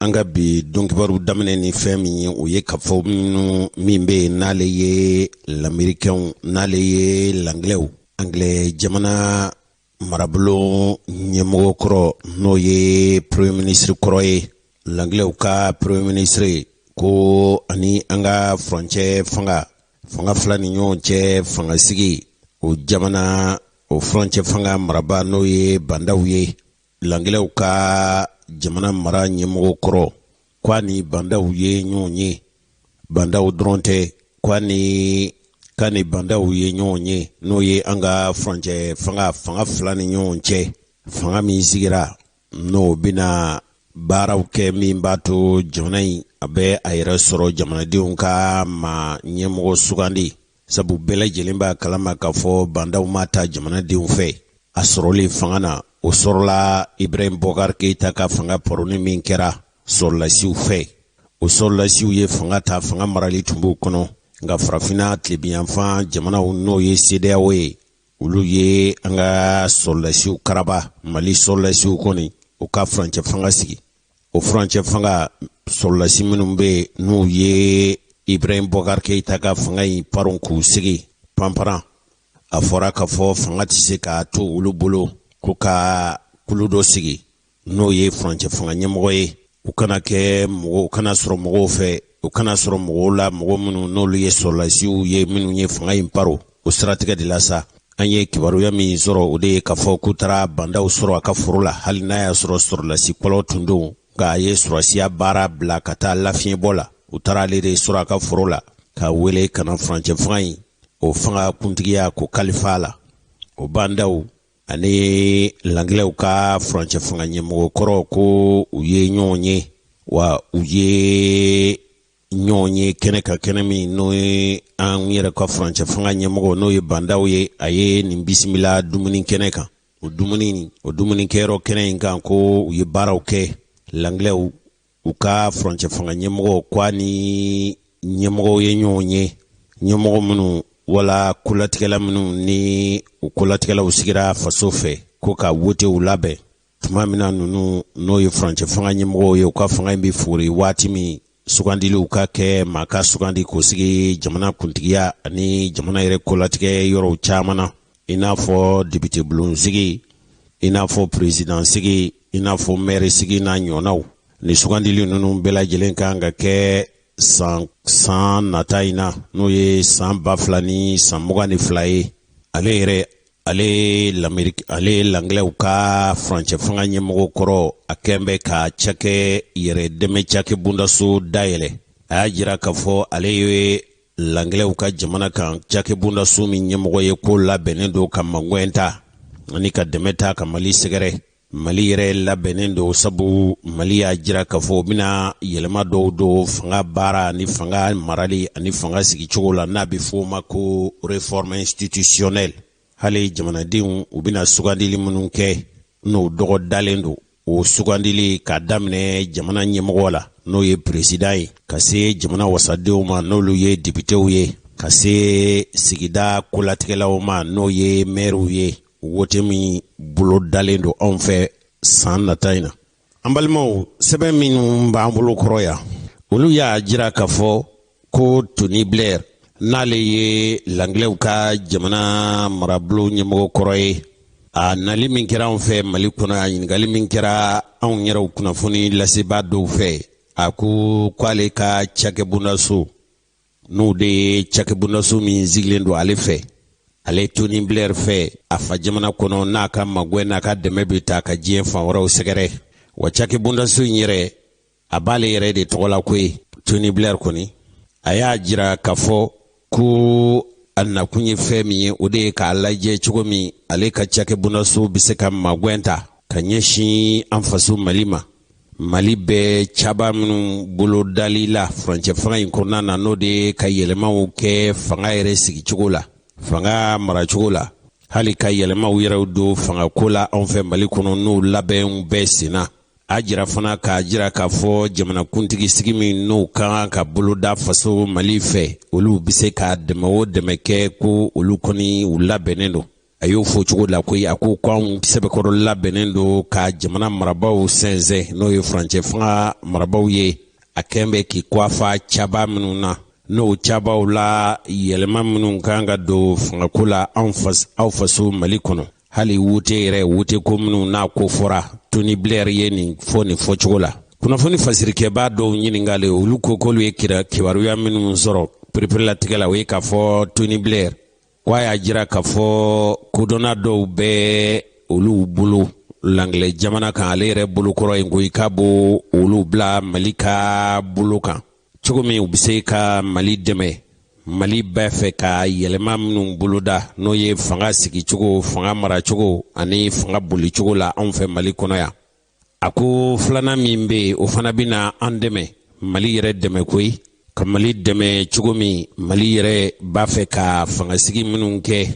anga bi donkibaru damene ni femi o ye kafo mimbe nale ye l'américain nale ye l'anglais anglais jamana marablo nyemo kro no ye premier ministre kro ye l'anglais ka premier ministre ko ani anga français fanga flani nyo che fanga sigi o jamana o français fanga maraba no ye bandawiye l'anglais ka jamana mara nyemo kro kwani bandaw ye nyonye bandaw dronte kwani kani bandaw ye nyonye no ye anga franje fanga flani nyonche fanga mi sigira no bina baraw ke mi bato jonai abe ayra soro jamana diunka ma nyemo sugandi sabu bele jelimba kalama kafo bandaw mata jamana diunfe asoroli fangana o sorla Ibrahim Bokar Keita ka fanga poroni min kɛra sɔrɔlasiw fɛ o sɔrɔlasiw ye fanga ta fanga marali tumbu kɔnɔ nka farafina tilebiyanfan jamanaw n'o ye CEDEAO ye olu ye an ka sɔrɔlasiw karaba Mali sɔrɔlasiw kɔni o ka furancɛ fanga sigi o furancɛ fanga sɔrɔlasi minnu bɛ n'u ye Ibrahim Bokar Keita ka fanga in paron k'u sigi panparan a fɔra ka fɔ fanga tɛ se k'a to olu bolo ko ka kulu dɔ sigi n'o ye furancɛ fanga ɲɛmɔgɔ ye u kana kɛ mɔgɔ u kana sɔrɔ mɔgɔw fɛ u kana sɔrɔ mɔgɔw la mɔgɔ minnu n'olu ye sɔrɔlasiw ye minnu ye fanga in paro o siratigɛ de la sa an ye kibaruya min sɔrɔ o de ye k'a fɔ k'u taara bandaw sɔrɔ a ka foro la hali n'a y'a sɔrɔ sɔrɔlasi kɔlɔ tun don nka a ye sɔrɔsiya baara bila ka taa lafiɲɛbɔ la u taara ale de sɔrɔ a ka foro la k'a wele ka na furancɛ fanga in o fanga kuntigiya ko kalifa la o bandaw ani l'anglais ka furancɛ fanga ɲɛmɔgɔ kɔrɔ ko u ye ɲɔgɔn ye wa u ye ɲɔgɔn ye kɛnɛ ka kɛnɛ min n'o ye an yɛrɛ ka furancɛ fanga ɲɛmɔgɔ n'o ye bandaw ye a ye nin bisimila dumuni kɛnɛ kan o dumuni kɛyɔrɔ kɛnɛ in kan ko u ye baaraw kɛ l'anglais u ka furancɛ fanga ɲɛmɔgɔ kwa ni ɲɛmɔgɔw ye ɲɔgɔn ye ɲɛmɔgɔ minnu wala kulatigɛla minnu ni u kulatigɛlaw sigira faso fɛ ko ka wotew labɛn tuma min na ninnu n'o ye furancɛ fanga ɲɛmɔgɔw ye u ka fanga in bɛ fori waati min sugandiliw ka kɛ maa ka sugandi k'o sigi jamana kuntigiya ani jamana yɛrɛ kolatigɛ yɔrɔw caman na i n'a fɔ député bulon sigi i n'a fɔ président sigi i n'a fɔ maire sigi n'a ɲɔgɔnnaw ni sugandili ninnu bɛɛ lajɛlen kan ka kɛ san nata in na n'o ye san 2022 ye ale l'anglais ka furancɛ fanga ɲɛmɔgɔ kɔrɔ a kɛn bɛ ka cakɛ yɛrɛ dɛmɛ cakɛ bundaso dayɛlɛ a y'a jira k'a fɔ ale ye l'anglais ka jamana kan cakɛ bundaso min ɲɛmɔgɔ ye ko labɛnnen don ka mangwɛn ta ani ka dɛmɛ ta ka Mali sɛgɛrɛ Mali yɛrɛ labɛnnen don sabu Mali y'a jira k'a fɔ bɛna yɛlɛma dɔw don fanga baara ani fanga marali ani fanga sigicogo la n'a bɛ f'o ma ko réforme institutionnelle hali jamanadenw u bɛna sugandili minnu kɛ n'o dɔgɔ dalen don o sugandili ka daminɛ jamana ɲɛmɔgɔ la n'o ye président ye ka se jamana wasadenw ma n'olu ye députéw ye ka se sigida kolatigɛlaw ma n'o ye maires ye wote min bolo dalen don anw fɛ san nata in na an balimaw sɛbɛn minnu b'an bolo kɔrɔ yan olu y'a jira k'a fɔ ko Tony Blair n'ale ye l'anglais ka jamana marabolo ɲɛmɔgɔ kɔrɔ ye a nali min kɛra anw fɛ Mali kɔnɔ a ɲininkali min kɛra anw yɛrɛw kunnafoni lasebaa dɔw fɛ a ko k'ale ka cakɛbondaso n'o de ye cakɛbondaso min sigilen don ale fɛ ale Tony Blair fɛ a fa jamana kɔnɔ n'a ka magwɛ n'a ka dɛmɛ bɛ ta ka diɲɛ fan wɛrɛw sɛgɛrɛ wa cakɛbondaso in yɛrɛ a b'ale yɛrɛ de tɔgɔ la koyi Tony Blair kɔni a y'a jira k'a fɔ ko a nakun ye fɛn min ye o de ye k'a lajɛ cogo min ale ka cakɛbondaso bɛ se ka magwɛn ta ka ɲɛsin an faso Mali ma Mali bɛɛ caba minnu bolo dali la furancɛ fanga in kɔnɔna na n'o de ye ka yɛlɛmaw kɛ fanga yɛrɛ sigicogo la fanga maracogo la hali ka yɛlɛmaw yɛrɛw don fanga ko la anw fɛ Mali kɔnɔ n'o labɛnw bɛɛ senna a jira fana k'a jira k'a fɔ jamana kuntigi sigi min n'o kan ka boloda faso Mali fɛ olu bɛ se ka dɛmɛ o dɛmɛ kɛ ko olu kɔni u labɛnnen don a y'o fɔ cogo la ko a ko k'anw sɛbɛkɔrɔ labɛnnen don ka jamana marabaw sɛnsɛn n'o ye furancɛ fanga marabaw ye a kɛn bɛ k'i kɔfa caba minnu na n'o cabaw la yɛlɛma minnu kan ka don fangako la aw faso Mali kɔnɔ hali wute yɛrɛ wute ko minnu n'a ko fɔra Tony Blair ye nin fɔ cogo la kunnafoni fasirikɛbaa dɔw ɲininkali olu ko k'olu ye kibaruya minnu sɔrɔ perepere la o ye k'a fɔ Tony Blair wa y'a jira k'a fɔ kodɔnna dɔw bɛ olu bolo langilɛ jamana kan ale yɛrɛ bolokɔrɔ ye ko i ka bɔ olu bila Mali ka bolo kan cogo min u bɛ se ka Mali dɛmɛ Mali bɛɛ fɛ ka yɛlɛma minnu boloda n'o ye fanga sigicogo fanga maracogo ani fanga bolicogo la anw fɛ Mali kɔnɔ yan a ko filanan min bɛ yen o fana bɛ na an dɛmɛ Mali yɛrɛ dɛmɛ koyi ka Mali dɛmɛ cogo min Mali yɛrɛ b'a fɛ ka fangasigi minnu kɛ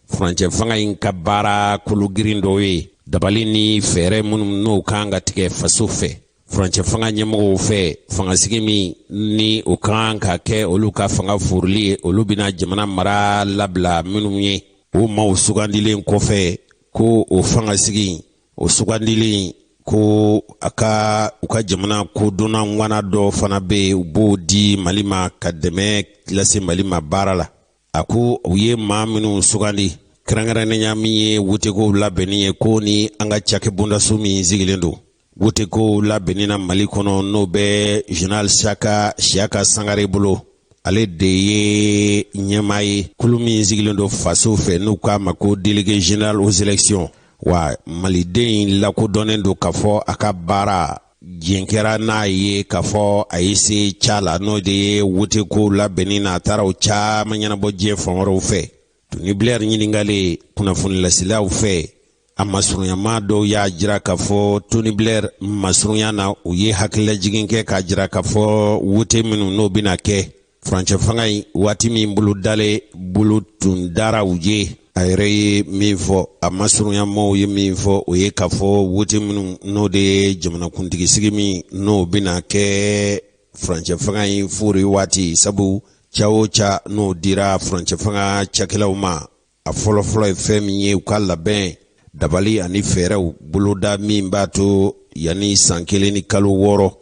furancɛ fanga in ka baara kologirin dɔw ye dabali ni fɛɛrɛ minnu n'o kan ka tigɛ faso fɛ furancɛ fanga ɲɛmɔgɔw fɛ fangasigi min ni o kan ka kɛ olu ka fanga furuli ye olu bɛna jamana mara labila minnu ye o maaw sugandilen kɔfɛ ko o fangasigi o sugandilen ko u ka jamana kodɔnna ŋwana dɔ fana bɛ yen u b'o di Mali ma ka dɛmɛ lase Mali ma baara la a ko u ye maa minnu sugandi kɛrɛnkɛrɛnnenya min ye wutekow labɛnni ye ko ni an ka cakɛ bondaso min sigilen don wutekow labɛnni na Mali kɔnɔ n'o bɛ Général Siyaka Sangare bolo ale de ye ɲɛmaa ye kulu min sigilen don faso fɛ n'u k'a ma ko délégué général aux élections wa maliden lakodɔnnen don k'a fɔ a ka baara jɛnkɛra n'a ye k'a fɔ a ye se ca la n'o de ye wuteko labɛnni na a taara o caman ɲɛnabɔ diɲɛ fan wɛrɛw fɛ Tony Blair ɲininkali kunnafonilaseaw fɛ a masurunyama dɔw y'a jira k'a fɔ Tony Blair masurunya na u ye hakililajigin kɛ k'a jira k'a fɔ wute minnu n'o bɛna kɛ furancɛ fanga in waati min bolo tun dara u ye a yɛrɛ ye min fɔ a masurunyamaw ye min fɔ o ye k'a fɔ wute minnu n'o de ye jamanakuntigisigi min n'o bɛna kɛ furancɛ fanga in furi waati sabu ca o ca n'o dira furancɛ fanga cakɛlaw ma a fɔlɔfɔlɔ ye fɛn min ye u ka labɛn dabali ani fɛɛrɛw boloda min b'a to yanni san 1 ni kalo 6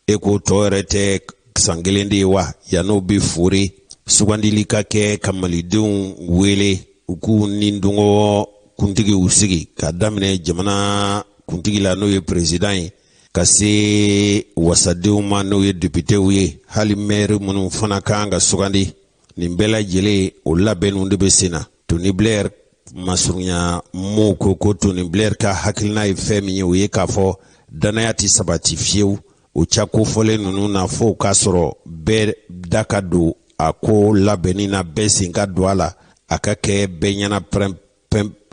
e ko tɔ yɛrɛ tɛ san 1 de ye wa yan'o bɛ fori sugandili ka kɛ ka malidenw wele u k'u ni dɔngɔ kuntigiw sigi ka daminɛ jamana kuntigi la n'o ye président ye ka se wasadenw ma n'o ye députéw ye hali maire minnu fana kan ka sugandi nin bɛɛ lajɛlen o labɛnniw de bɛ sen na Tony Blair masurunya mo ko Tony Blair ka hakilina ye fɛn min ye o ye k'a fɔ danaya tɛ sabati fiyewu o cako fɔlen ninnu na fo k'a sɔrɔ bɛɛ da ka don a ko labɛnni na bɛɛ sen ka don a la a ka kɛ bɛɛ ɲɛna pɛrɛn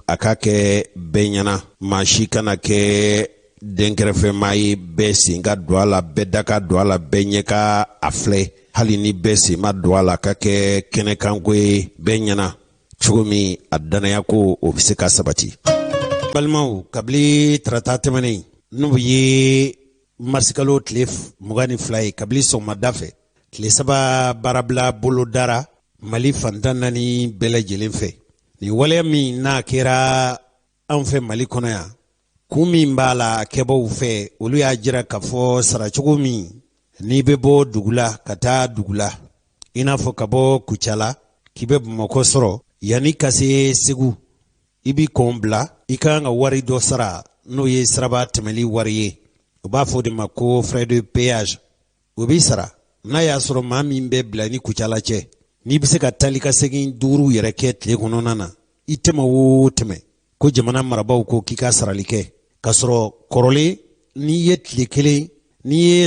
a ka kɛ bɛɛ ɲɛna maa si kana kɛ denkɛrɛfɛmaa ye bɛɛ sen ka don a la bɛɛ da ka don a la bɛɛ ɲɛ ka a filɛ hali ni bɛɛ sen ma don a la a ka kɛ kɛnɛkanko ye bɛɛ ɲɛna cogo min a danaya ko o bɛ se ka sabati balimaw kabili tarata tɛmɛnen n'o ye marsikalo tile 22 ye kabili sɔgɔmada fɛ tile 3 baarabila bolo dara Mali fantan naani bɛɛ lajɛlen fɛ nin waleya min n'a kɛra anw fɛ Mali kɔnɔ yan kun min b'a la kɛbaaw fɛ olu y'a jira k'a fɔ saracogo min n'i bɛ bɔ dugu la ka taa dugu la i n'a fɔ ka bɔ Kucala k'i bɛ Bamakɔ sɔrɔ yanni ka se Segu i b'i kɔn bila i kan ka wari dɔ sara n'o ye siraba tɛmɛli wari ye u b'a fɔ o de ma ko frais de péage o b'i sara n'a y'a sɔrɔ maa min bɛ bila ni Kucala cɛ n'i bɛ se ka taali ka segin 5 yɛrɛ kɛ tile kɔnɔna na i tɛmɛ o tɛmɛ ko jamana marabaw ko k'i ka sarali kɛ ka sɔrɔ kɔrɔlen n'i ye tile kelen n'i ye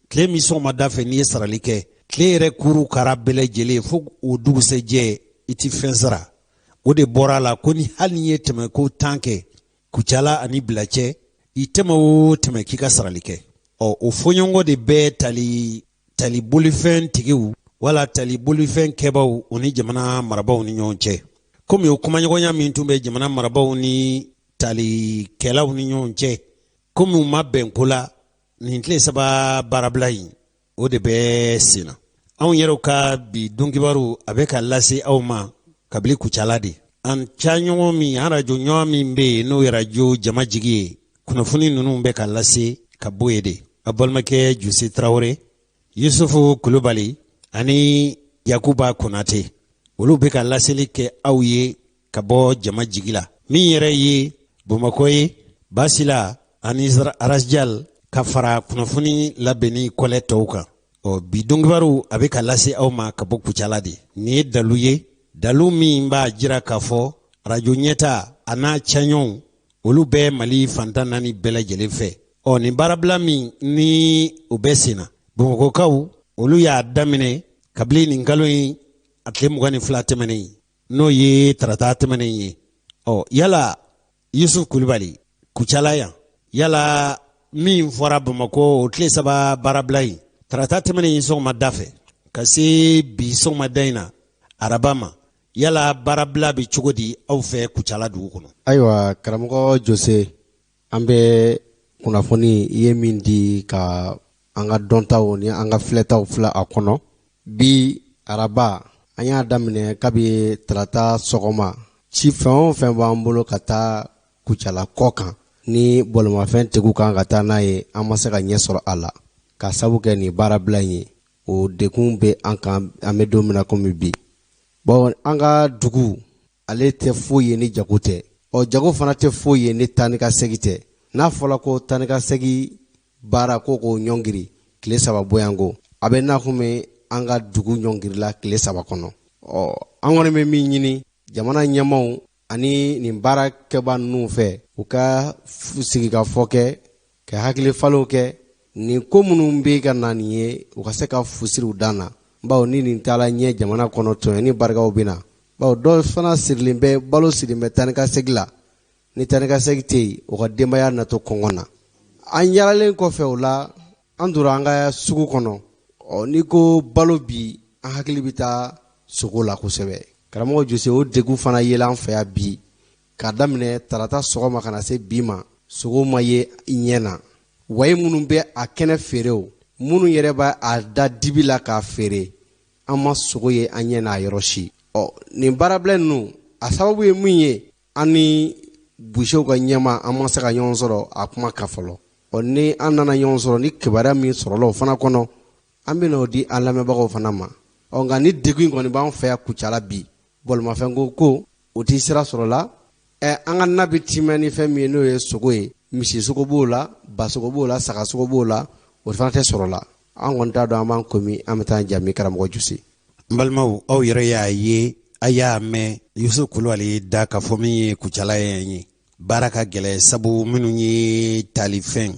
tile min sɔgɔmada fɛ n'i ye sarali kɛ tile yɛrɛ kuru kara bɛɛ lajɛlen fo o dugusɛjɛ i ti fɛn sara o de bɔra la ko ni hali n'i ye tɛmɛ ko 10 kɛ Kucala ani bila cɛ i tɛmɛ o tɛmɛ k'i ka sarali kɛ o fɔɲɔgɔnkɔ de bɛ tali bolifɛn tigiw wala tali bolifɛn kɛbaw o ni jamana marabaw ni ɲɔgɔn cɛ komi o kumaɲɔgɔnya min tun bɛ jamana marabaw ni talikɛlaw ni ɲɔgɔn cɛ komi u ma bɛn ko la nin tile 3 baarabila in o de bɛ sen na anw yɛrɛw ka bi donkibaru a bɛ ka lase aw ma kabili Kucala de an caɲɔgɔn min an rajo ɲɔgɔn min bɛ yen n'o ye rajo jama jigi ye kunnafoni ninnu bɛ ka lase ka bɔ yen de a balimakɛ Jusi Tarawele, Yusufu Kulubali ani Yakuba Konate olu bɛ ka laseli kɛ aw ye ka bɔ jama jigi la min yɛrɛ ye Bamakɔ ye Basila ani Arasjal ka fara kunnafoni labɛnni kɔlɛ tɔw kan. Bi donkibaru a bɛ ka lase aw ma ka bɔ Kucala de. Nin ye dalu ye, dalu min b'a jira k'a fɔ rajo Nieta a n'a caɲɔnw olu bɛ Mali fantan naani bɛɛ lajɛlen fɛ. Nin baarabila min ni o bɛ sen na Bamakɔkaw olu y'a daminɛ kabini nin kalo in a tile 22 tɛmɛnen n'o ye tarata tɛmɛnen ye. Yala Yusuf Kulubali Kucala yan yala min fɔra Bamakɔ o tile 3 baarabila in tarata tɛmɛnen sɔgɔma da fɛ ka se bi sɔgɔma da in na araba ma yala baarabila bɛ cogo di aw fɛ Kucala dugu kɔnɔ? Ayiwa karamɔgɔ Jose, an bɛ kunnafoni i ye min di ka an ka dɔntaw ni an ka filɛtaw fila a kɔnɔ. Bi araba an y'a daminɛ kabi tarata sɔgɔma ci fɛn o fɛn b'an bolo ka taa Kucala kɔ kan ni bolomafɛn tigiw kan ka taa n'a ye an ma se ka ɲɛ sɔrɔ a la ka sabu kɛ nin baarabila in ye. O dekun bɛ an kan an bɛ don min na komi bi. An ka dugu ale tɛ foyi ye ni jago tɛ. Jago fana tɛ foyi ye ni taa ni ka segin tɛ. N'a fɔra ko taa ni ka segin baara ko ɲɔngiri tile 3 bɔyanko a bɛ n'a kun bɛ an ka dugu ɲɔngirila tile 3 kɔnɔ. An kɔni bɛ min ɲini jamana ɲɛmaw ani nin baarakɛba ninnu fɛ u ka sigi ka fɔ kɛ ka hakili faliw kɛ nin ko minnu bɛ ka na nin ye u ka se ka fusiriw dan na. Bawo ni nin taala ɲɛ jamana kɔnɔ tɔn ni barikaw bɛ na. Bawo dɔ fana sirilen bɛ balo sirilen bɛ taa ni ka segin la. Ni taa ni ka segin tɛ yen o ka denbaya natɔ kɔngɔ na. An yalalen kɔfɛ o la an donna an ka sugu kɔnɔ. Ni ko balo bi an hakili bɛ taa sogo la kosɛbɛ. Karamɔgɔ Jose, o degun fana yela an fɛ yan bi k'a daminɛ tarata sɔgɔma ka na se bi ma sogo ma ye i ɲɛ na. Wayi minnu bɛ a kɛnɛ feere o minnu yɛrɛ b'a a da dibi la k'a feere an ma sogo ye an ɲɛ n'a yɔrɔ si. Nin baarabila ninnu a sababu ye min ye an ni busew ka ɲɛma an ma se ka ɲɔgɔn sɔrɔ a kuma kan fɔlɔ. Ni an nana ɲɔgɔn sɔrɔ ni kibaruya min sɔrɔla o fana kɔnɔ an bɛ n'o di an lamɛnbagaw fana ma. Nka ni degun in kɔni b'an fɛ yan Kucala bi bolomafɛnko ko o tɛ sira sɔrɔ la. An ka nabi timɛ ni fɛn min ye n'o ye sogo ye, misi sogo b'o la, ba sogo b'o la, saga sogo b'o la, o fana tɛ sɔrɔ la. An kɔni t'a dɔn an b'an komi an bɛ taa jaabi karamɔgɔ Juse. N balimaw aw yɛrɛ y'a ye a y'a mɛn Yusufu Kulubali da ka fɔ min ye Kucala ye baara ka gɛlɛ sabu minnu ye talifɛn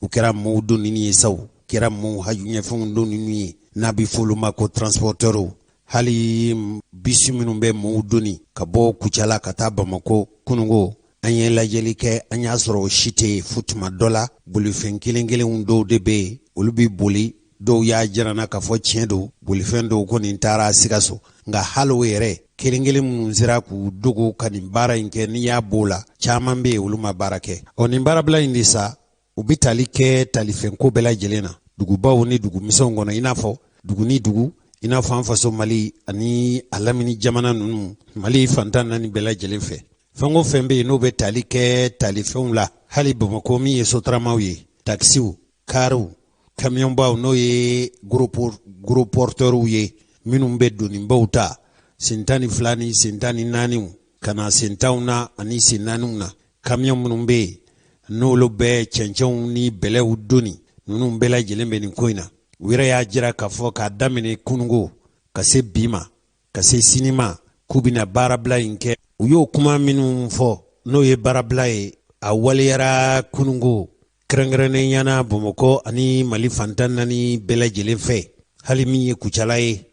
u kɛra mɔɔw donnin ye saw kɛra mɔɔw hajuɲɛfɛnw donnin ye n'a bɛ fɔ olu ma ko transporteurs hali bisi minnu bɛ mɔɔw donni ka bɔ Kucala ka taa Bamakɔ kunungo an ye lajɛli kɛ an y'a sɔrɔ o si tɛ fu tuma dɔ la bolifɛn kelen kelenw dɔw de bɛ yen olu bɛ boli dɔw y'a jira n na k'a fɔ tiɲɛ don bolifɛn dɔw kɔni taara Sikaso nka hali o yɛrɛ kelen kelen minnu sera k'u dogo ka nin baara in kɛ n'i y'a b'o la caman bɛ yen olu ma baara kɛ. Nin baarabila in de sa u bɛ tali kɛ talifɛnko bɛɛ lajɛlen na dugubaw ni dugumisɛnw kɔnɔ i n'a fɔ dugu ni dugu i n'a fɔ an faso Mali ani a lamini jamana ninnu Mali fantan naani bɛɛ lajɛlen fɛ fɛn o fɛn bɛ yen n'o bɛ tali kɛ talifɛnw la hali Bamakɔ min ye sotaramaw ye takisiw kariw kamiyɔnbaw n'o ye gros porteurs ye minnu bɛ donnibaw ta sen 12 ni sen 14 ka na sen 10 na ani sen 4 na kamiyɔn minnu bɛ yen n'olu bɛ cɛncɛnw ni bɛlɛw donni ninnu bɛɛ lajɛlen bɛ nin ko in na u yɛrɛ y'a jira k'a fɔ k'a daminɛ kunungo ka se bi ma ka se sini ma k'u bɛna baarabila in kɛ u y'o kuma minnu fɔ n'o ye baarabila ye a waliyara kunungo kɛrɛnkɛrɛnnenya Bamakɔ ani Mali fantan naani bɛɛ lajɛlen fɛ hali min ye Kucala ye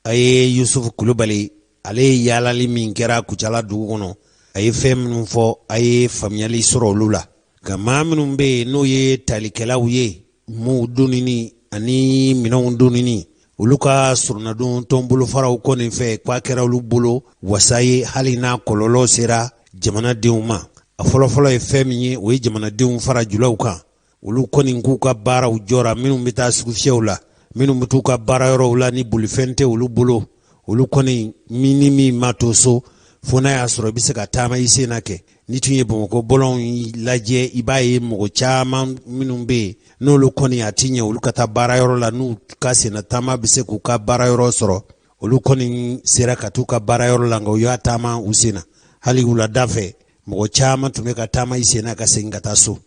a ye Yusufu Kulubali ale ye yaalali min kɛra Kucala dugu kɔnɔ a ye fɛn minnu fɔ a ye faamuyali sɔrɔ olu la nka maa minnu bɛ yen n'o ye talikɛlaw ye m'u donnin ani minɛnw donnin olu ka surunadon tɔnbolofaraw kɔni fɛ k'a kɛra olu bolo wasa ye hali n'a kɔlɔlɔ sera jamanadenw ma. A fɔlɔfɔlɔ ye fɛn min ye o ye jamanadenw fara julaw kan olu kɔni k'u ka baaraw jɔra minnu bɛ taa sugu fiyɛw la minnu bɛ t'u ka baarayɔrɔw la ni bolifɛn tɛ olu bolo olu kɔni min ma to so fo n'a y'a sɔrɔ i bɛ se ka taama i sen na kɛ ni tun ye Bamakɔ bɔlɔnw lajɛ i b'a ye mɔgɔ caman minnu bɛ yen n'olu kɔni a ti ɲɛ olu ka taa baarayɔrɔ la n'u ka senna taama bɛ se k'u ka baarayɔrɔ sɔrɔ olu kɔni sera ka t'u ka baarayɔrɔ la nka u y'a taama u sen na hali wulada fɛ mɔgɔ caman tun bɛ ka taama i sen na ka segin ka taa so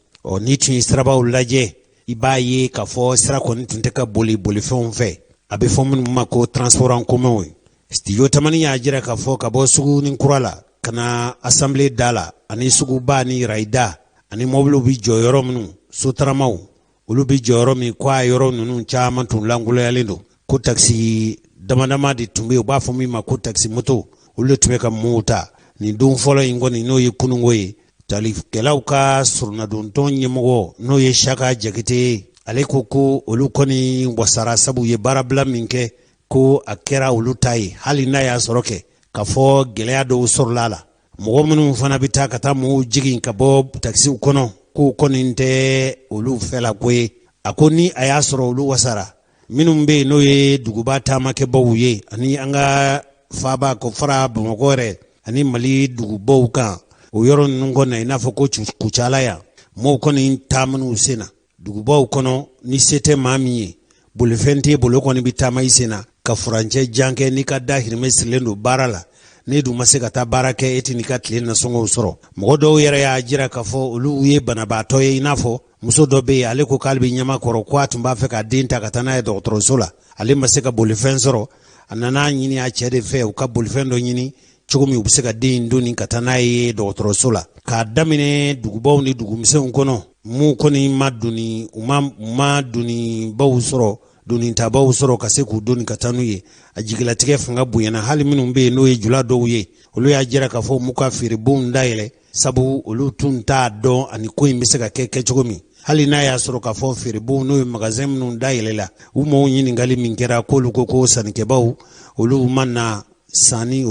ni tun ye sirabaw lajɛ i b'a ye k'a fɔ sira kɔni tun tɛ ka bolifɛnw fɛ a bɛ fɔ minnu ma ko transport en commun studio tamani y'a jira k'a fɔ ka bɔ sugu ni kura la ka na assemblée da la ani suguba ni rayida ani mɔbiliw bɛ jɔ yɔrɔ minnu sotaramaw olu bɛ jɔ yɔrɔ min ko a yɔrɔ ninnu caman tun langoloyalen don ko taxi damadama de tun bɛ yen u b'a fɔ min ma ko taxi moto olu de tun bɛ ka mɔɔw ta nin don fɔlɔ in kɔni n'o ye kunungo ye talikɛlaw ka surunadonton ɲɛmɔgɔ n'o ye Saka Jakite ale ko olu kɔni wasara sabu ye baarabila min kɛ ko a kɛra olu ta ye hali n'a y'a sɔrɔ kɛ k'a fɔ gɛlɛya dɔw sɔrɔla la mɔgɔ minnu fana bɛ taa ka taa mɔgɔw jigin ka bɔ taxisiw kɔnɔ k'o kɔni tɛ olu fɛ la ko ye a ko ni a y'a sɔrɔ olu wasara minnu bɛ yen n'o ye duguba taamakɛbaw ye ani an ka faaba ko fara Bamakɔ yɛrɛ ani Mali dugubaw kan o yɔrɔ ninnu kɔnɔ i n'a fɔ ko Kucala yan mɔgɔw kɔni taaman'u sen na dugubaw kɔnɔ ni se tɛ maa min ye bolifɛn t'e bolo kɔni bɛ taama i sen na ka furancɛ jan kɛ n'i ka dahirimɛ sirilen don baara la ne dun ma se ka taa baara kɛ e tɛ n'i ka tile nasɔngɔw sɔrɔ mɔgɔ dɔw yɛrɛ y'a jira k'a fɔ olu ye banabaatɔ ye i n'a fɔ muso dɔ bɛ yen ale ko k'ale bɛ ɲamakɔrɔ ko a tun b'a fɛ ka den ta ka taa n'a ye dɔgɔtɔrɔso la ale ma se ka bolifɛn sɔrɔ a nana ɲini a cɛ de fɛ u ka bolifɛn dɔ ɲini cogo min u bɛ se ka den in donni ka taa n'a ye dɔgɔtɔrɔso la k'a daminɛ dugubaw ni dugumisɛnw kɔnɔ mun kɔni ma donni u ma donnibaw sɔrɔ donnintabaw sɔrɔ ka se k'u donni ka taa n'u ye a jigilatigɛ fanga bonyana hali minnu bɛ yen n'o ye jula dɔw ye olu y'a jira k'a fɔ mu ka feerebonw dayɛlɛ sabu olu tun t'a dɔn ani ko in bɛ se ka kɛ cogo min hali n'a y'a sɔrɔ k'a fɔ feerebonw n'o ye magasin minnu dayɛlɛla u m'o ɲininkali min kɛra k'olu ko sannikɛbaw olu mana sanni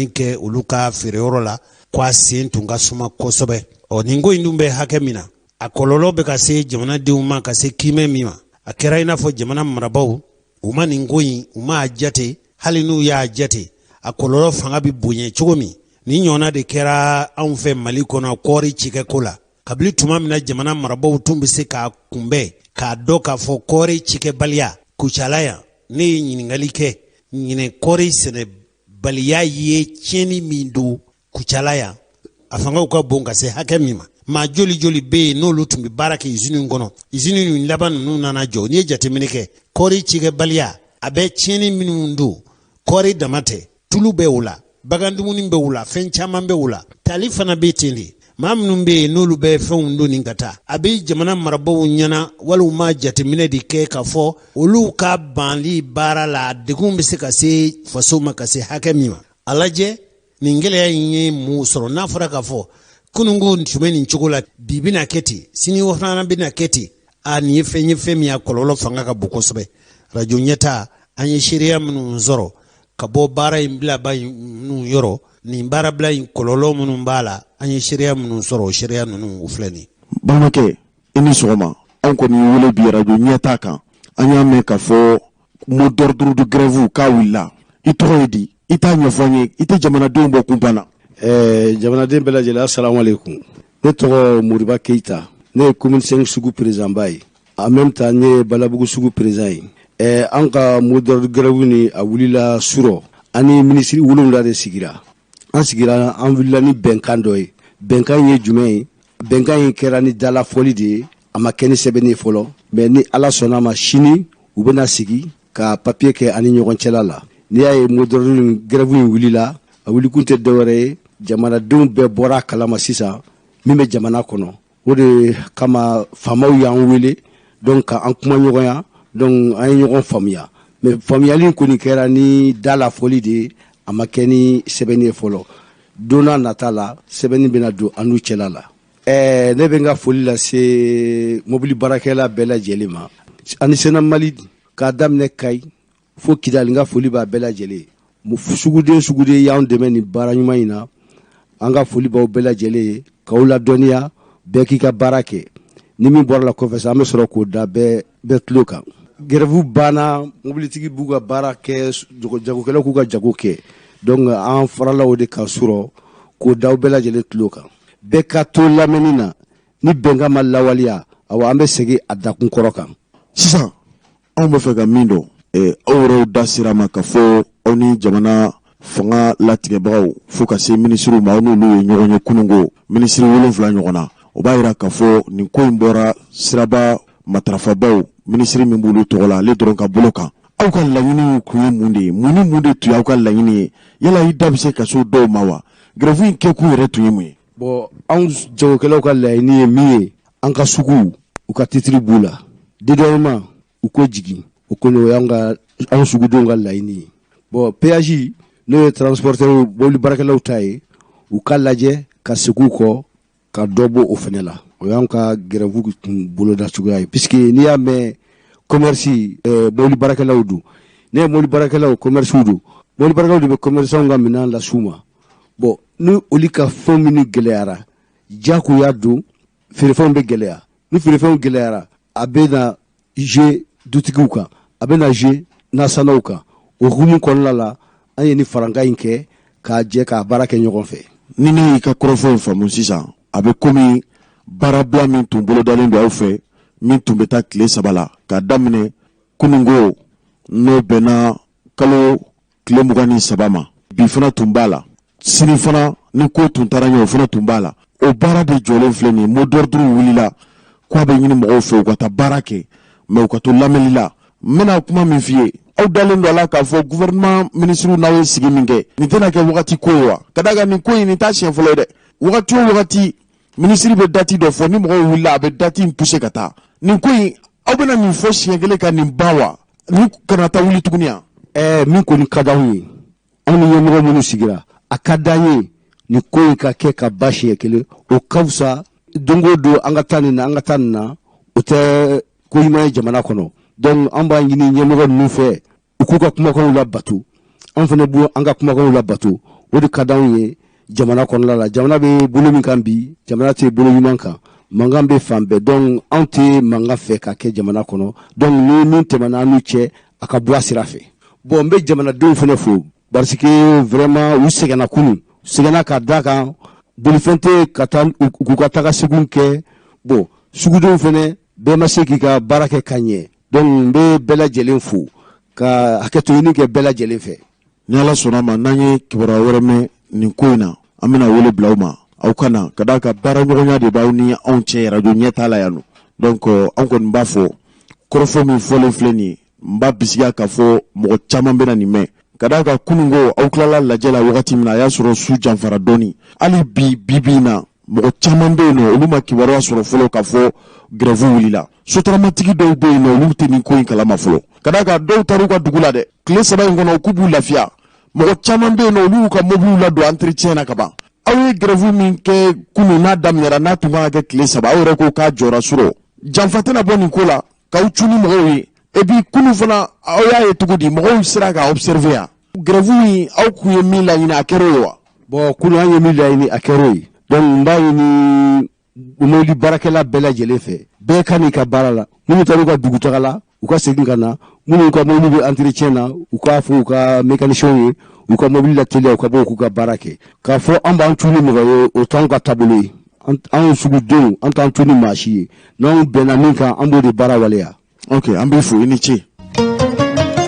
kɛ olu ka feereyɔrɔ la k'a sen tun ka suma kosɛbɛ nin ko in dun bɛ hakɛ min na a kɔlɔlɔ bɛ ka se jamanadenw ma ka se kimɛ min ma a kɛra i n'a fɔ jamana marabaw u ma nin ko in u m'a jate hali n'u y'a jate a kɔlɔlɔ fanga bɛ bonya cogo min nin ɲɔgɔnna de kɛra anw fɛ Mali kɔnɔ kɔɔri cikɛko la kabini tuma min na jamana marabaw tun bɛ se k'a kunbɛn k'a dɔn k'a fɔ kɔɔri cikɛbaliya Kucala yan ne ye ɲininkali kɛ ɲinɛ kɔɔri sɛnɛbaliya ye tiɲɛni min don Kucala yan a fangaw ka bon ka se hakɛ min ma maa joli bɛ yen n'olu tun bɛ baara kɛ usine kɔnɔ usine ninnu laban ninnu nana jɔ n'i ye jateminɛ kɛ kɔɔri cikɛbaliya a bɛ tiɲɛni minnu don kɔɔri dama tɛ tulu bɛ o la bagan dumuni bɛ o la fɛn caman bɛ o la tali fana bɛ ten de maa minnu bɛ yen n'olu bɛ fɛnw donni ka taa a bɛ jamana marabaw ɲɛna walima jateminɛ de kɛ k'a fɔ olu ka banli baara la degun bɛ se ka se faso ma ka se hakɛ min ma a lajɛ nin gɛlɛya in ye mun sɔrɔ n'a fɔra k'a fɔ kunungo tun bɛ nin cogo la bi bɛna kɛ ten sini fana bɛna kɛ ten nin ye fɛn min a kɔlɔlɔ fanga ka bon kosɛbɛ radio Nieta an ye seereya minnu sɔrɔ ka bɔ baara in bilaba ninnu yɔrɔ nin baarabila in kɔlɔlɔ minnu b'a la an ye seereya minnu sɔrɔ o seereya ninnu u filɛ nin balimakɛ i ni sɔgɔma anw kɔni wele bi radio Nieta kan an y'a mɛn k'a fɔ mot d'ordre de grève k'a wulila i tɔgɔ ye di i t'a ɲɛfɔ an ye i tɛ jamanadenw bɔ kun banna jamanaden bɛɛ lajɛlen assalamu alaikum ne tɔgɔ Moriba Keita ne ye commune 5 sugu président ba ye en même temps ne ye Balabugu sugu président ye an ka mot d'ordre grève ni a wulila surɔ ani ministre 7 de sigira an sigira an wulila ni bɛnkan dɔ ye bɛnkan ye jumɛn ye bɛnkan in kɛra ni dalafɔli de ye a ma kɛ ni sɛbɛnni fɔlɔ mais ni Ala sɔnna ma sini u bɛna sigi ka papier kɛ ani ɲɔgɔn cɛla la n'i y'a ye mot d'ordre grève in wulila a wulikun tɛ dɔwɛrɛ ye jamanadenw bɛɛ bɔra kalama sisan min bɛ jamana kɔnɔ o de kama faamaw y'an wele donc ka an kuma ɲɔgɔnya donc an ye ɲɔgɔn faamuya mais faamuyali kɔni kɛra ni dalafɔli de ye a ma kɛ ni sɛbɛnni ye fɔlɔ don n'a nata la sɛbɛnni bɛna don an n'u cɛla la ne bɛ n ka foli lase mobili baarakɛla bɛɛ lajɛlen ma ani sena Mali k'a daminɛ Kayi fo Kidali n ka foli b'a bɛɛ lajɛlen suguden y'an dɛmɛ nin baara ɲuman in na an ka foli b'aw bɛɛ lajɛlen ye k'aw ladɔnniya bɛɛ k'i ka baara kɛ ni min bɔra la kɔfɛ sa an bɛ sɔrɔ k'o da bɛɛ tulo kan grève banna mobilitigi b'u ka baara kɛ jagokɛlaw k'u ka jago kɛ donc an farala o de kan sɔrɔ k'o daw bɛɛ lajɛlen tulo kan bɛɛ ka to lamɛnni na ni bɛnkan ma lawaleya awa an bɛ segin a dakun kɔrɔ kan sisan anw bɛ fɛ ka min dɔn aw yɛrɛw da sera ma ka fɔ aw ni jamana fanga latigɛbagaw fo ka se minisiriw ma aw n'olu ye ɲɔgɔn ye kunungo minisiri 7 ɲɔgɔn na o b'a yira k'a fɔ nin ko in bɔra siraba matarafabaw minisiri min b'olu tɔgɔ la ale dɔrɔn ka bolo kan aw ka laɲini kun ye mun de ye mun ni mun de tun y'aw ka laɲini ye yala i da bɛ se ka se dɔw ma wa grève in kɛkun yɛrɛ tun ye mun ye bon anw jagokɛlaw ka laɲini ye min ye an ka suguw u ka titiri b'u la dédouanement u ko jigin o kɔni o y'an ka anw sugudenw ka laɲini ye bon péage n'o ye transporteur mobili baarakɛlaw ta ye u ka lajɛ ka segin u kɔ ka dɔ bɔ o fɛnɛ la o y'an ka grève tun boloda cogoya ye puisque n'i y'a mɛn commerce mobili baarakɛlaw don ne ye mobili baarakɛlaw commerce don mobili baarakɛlaw de bɛ commerçant ka minɛn las'u ma bon ni olu ka fɛn minnu gɛlɛyara jagoya don feerefɛnw bɛ gɛlɛya ni feerefɛnw gɛlɛyara a bɛ na jouer dutigiw kan a bɛ na jouer nasanaw kan o hukumu kɔnɔna la an ye ni farankan in kɛ k'a jɛ k'a baara kɛ ɲɔgɔn fɛ ni ne y'i ka kɔrɔfɔ in faamu sisan a bɛ komi baarabila min tun bolodalen don aw fɛ min tun bɛ taa tile 3 la k'a daminɛ kunungo n'o bɛnna kalo tile 23 ma bi fana tun b'a la sini fana ni ko tun taara ɲɛ o fana tun b'a la o baara de jɔlen filɛ nin ye mot d'ordre wulila k'a bɛ ɲini mɔgɔw fɛ u ka taa baara kɛ mais u ka to lamɛnni la n bɛna kuma min f'i ye aw dalen don a la k'a fɔ gouvernement ministre n'aw ye sigi min kɛ nin tɛna kɛ wagati ko ye wa ka da kan nin ko in nin t'a siɲɛ fɔlɔ ye dɛ wagati o wagati ministre bɛ dati dɔ fɔ ni mɔgɔw wulila a bɛ dati in pousser ka taa nin ko in aw bɛna nin fɔ siɲɛ kelen ka nin ban wa ni kana taa wuli tuguni yan min kɔni ka d'anw ye anw ni ɲɛmɔgɔ minnu sigira a ka d'an ye nin ko in ka kɛ ka ba siɲɛ kelen o ka fisa don o don an ka taa nin na an ka taa nin na o tɛ ko ɲuman ye jamana kɔnɔ donc an b'a ɲini ɲɛmɔgɔ ninnu fɛ u k'u ka kumakanw labato an fana b'u an ka kumakanw labato o de ka d'anw ye jamana kɔnɔna la jamana bɛ bolo min kan bi jamana tɛ bolo ɲuman kan mankan bɛ fan bɛɛ donc anw tɛ mankan fɛ ka kɛ jamana kɔnɔ donc ni min tɛmɛna an n'u cɛ a ka bɔ a sira fɛ bon n bɛ jamanadenw fana fo parce que vraiment u sɛgɛnna kunun sɛgɛnna ka da kan bolifɛn tɛ ka taa k'u ka taga seginw kɛ bon sugudenw fana bɛɛ ma se k'i ka baara kɛ ka ɲɛ donc n bɛ bɛɛ lajɛlen fo ka hakɛto ɲini kɛ bɛɛ lajɛlen fɛ ni ala sɔnna ma n'an ye kibaruya wɛrɛ mɛn nin ko in na an bɛna wele bila aw ma aw ka na ka d'a kan baara ɲɔgɔnya de b'aw ni anw cɛ radio ɲɛtaa la yan nɔ donc an kɔni b'a fɔ kɔrɔfɔ min fɔlen filɛ nin ye n b'a bisigiya k'a fɔ mɔgɔ caman bɛna nin mɛn ka d'a kan kunungo aw tilala lajɛ la wagati min na a y'a sɔrɔ su janfara dɔɔni hali bi in na mɔgɔ caman bɛ yen nɔ olu ma kibaruya sɔrɔ fɔlɔ k'a fɔ grève wulila sotaramantigi dɔw bɛ yen nɔ olu tɛ nin ko in kalama fɔlɔ ka d'a kan dɔw taar'u ka dugu la dɛ tile 3 in kɔnɔ k'u b'u lafiya mɔgɔ caman bɛ yen nɔ olu y'u ka mobiliw ladon entretien na ka ban aw ye grève min kɛ kunun n'a daminɛra n'a tun kan ka kɛ tile 3 aw yɛrɛ ko k'a jɔra surɔ janfa tɛna bɔ nin ko la k'aw cu ni mɔgɔw ye et puis kunun fana aw y'a ye cogo di mɔgɔw sera ka observer yan grève in aw kun ye min laɲini a kɛra o ye wa bon kunun an ye min laɲini a kɛra o ye donc n b'a ɲini mobili baarakɛla bɛɛ lajɛlen fɛ bɛɛ ka n'i ka baara la minnu taara u ka dugutaga la u ka segin ka na minnu ka mobili bɛ entretien na u k'a fɔ u ka mécaniciens ye u ka mobili lateliya u ka bɔ k'u ka baara kɛ k'a fɔ an b'an cu ni mɔgɔ ye o t'anw ka taabolo ye anw sugudenw an t'an cu ni maa si ye n'anw bɛnna min kan an b'o de baara waleya ok an b'i fo i ni ce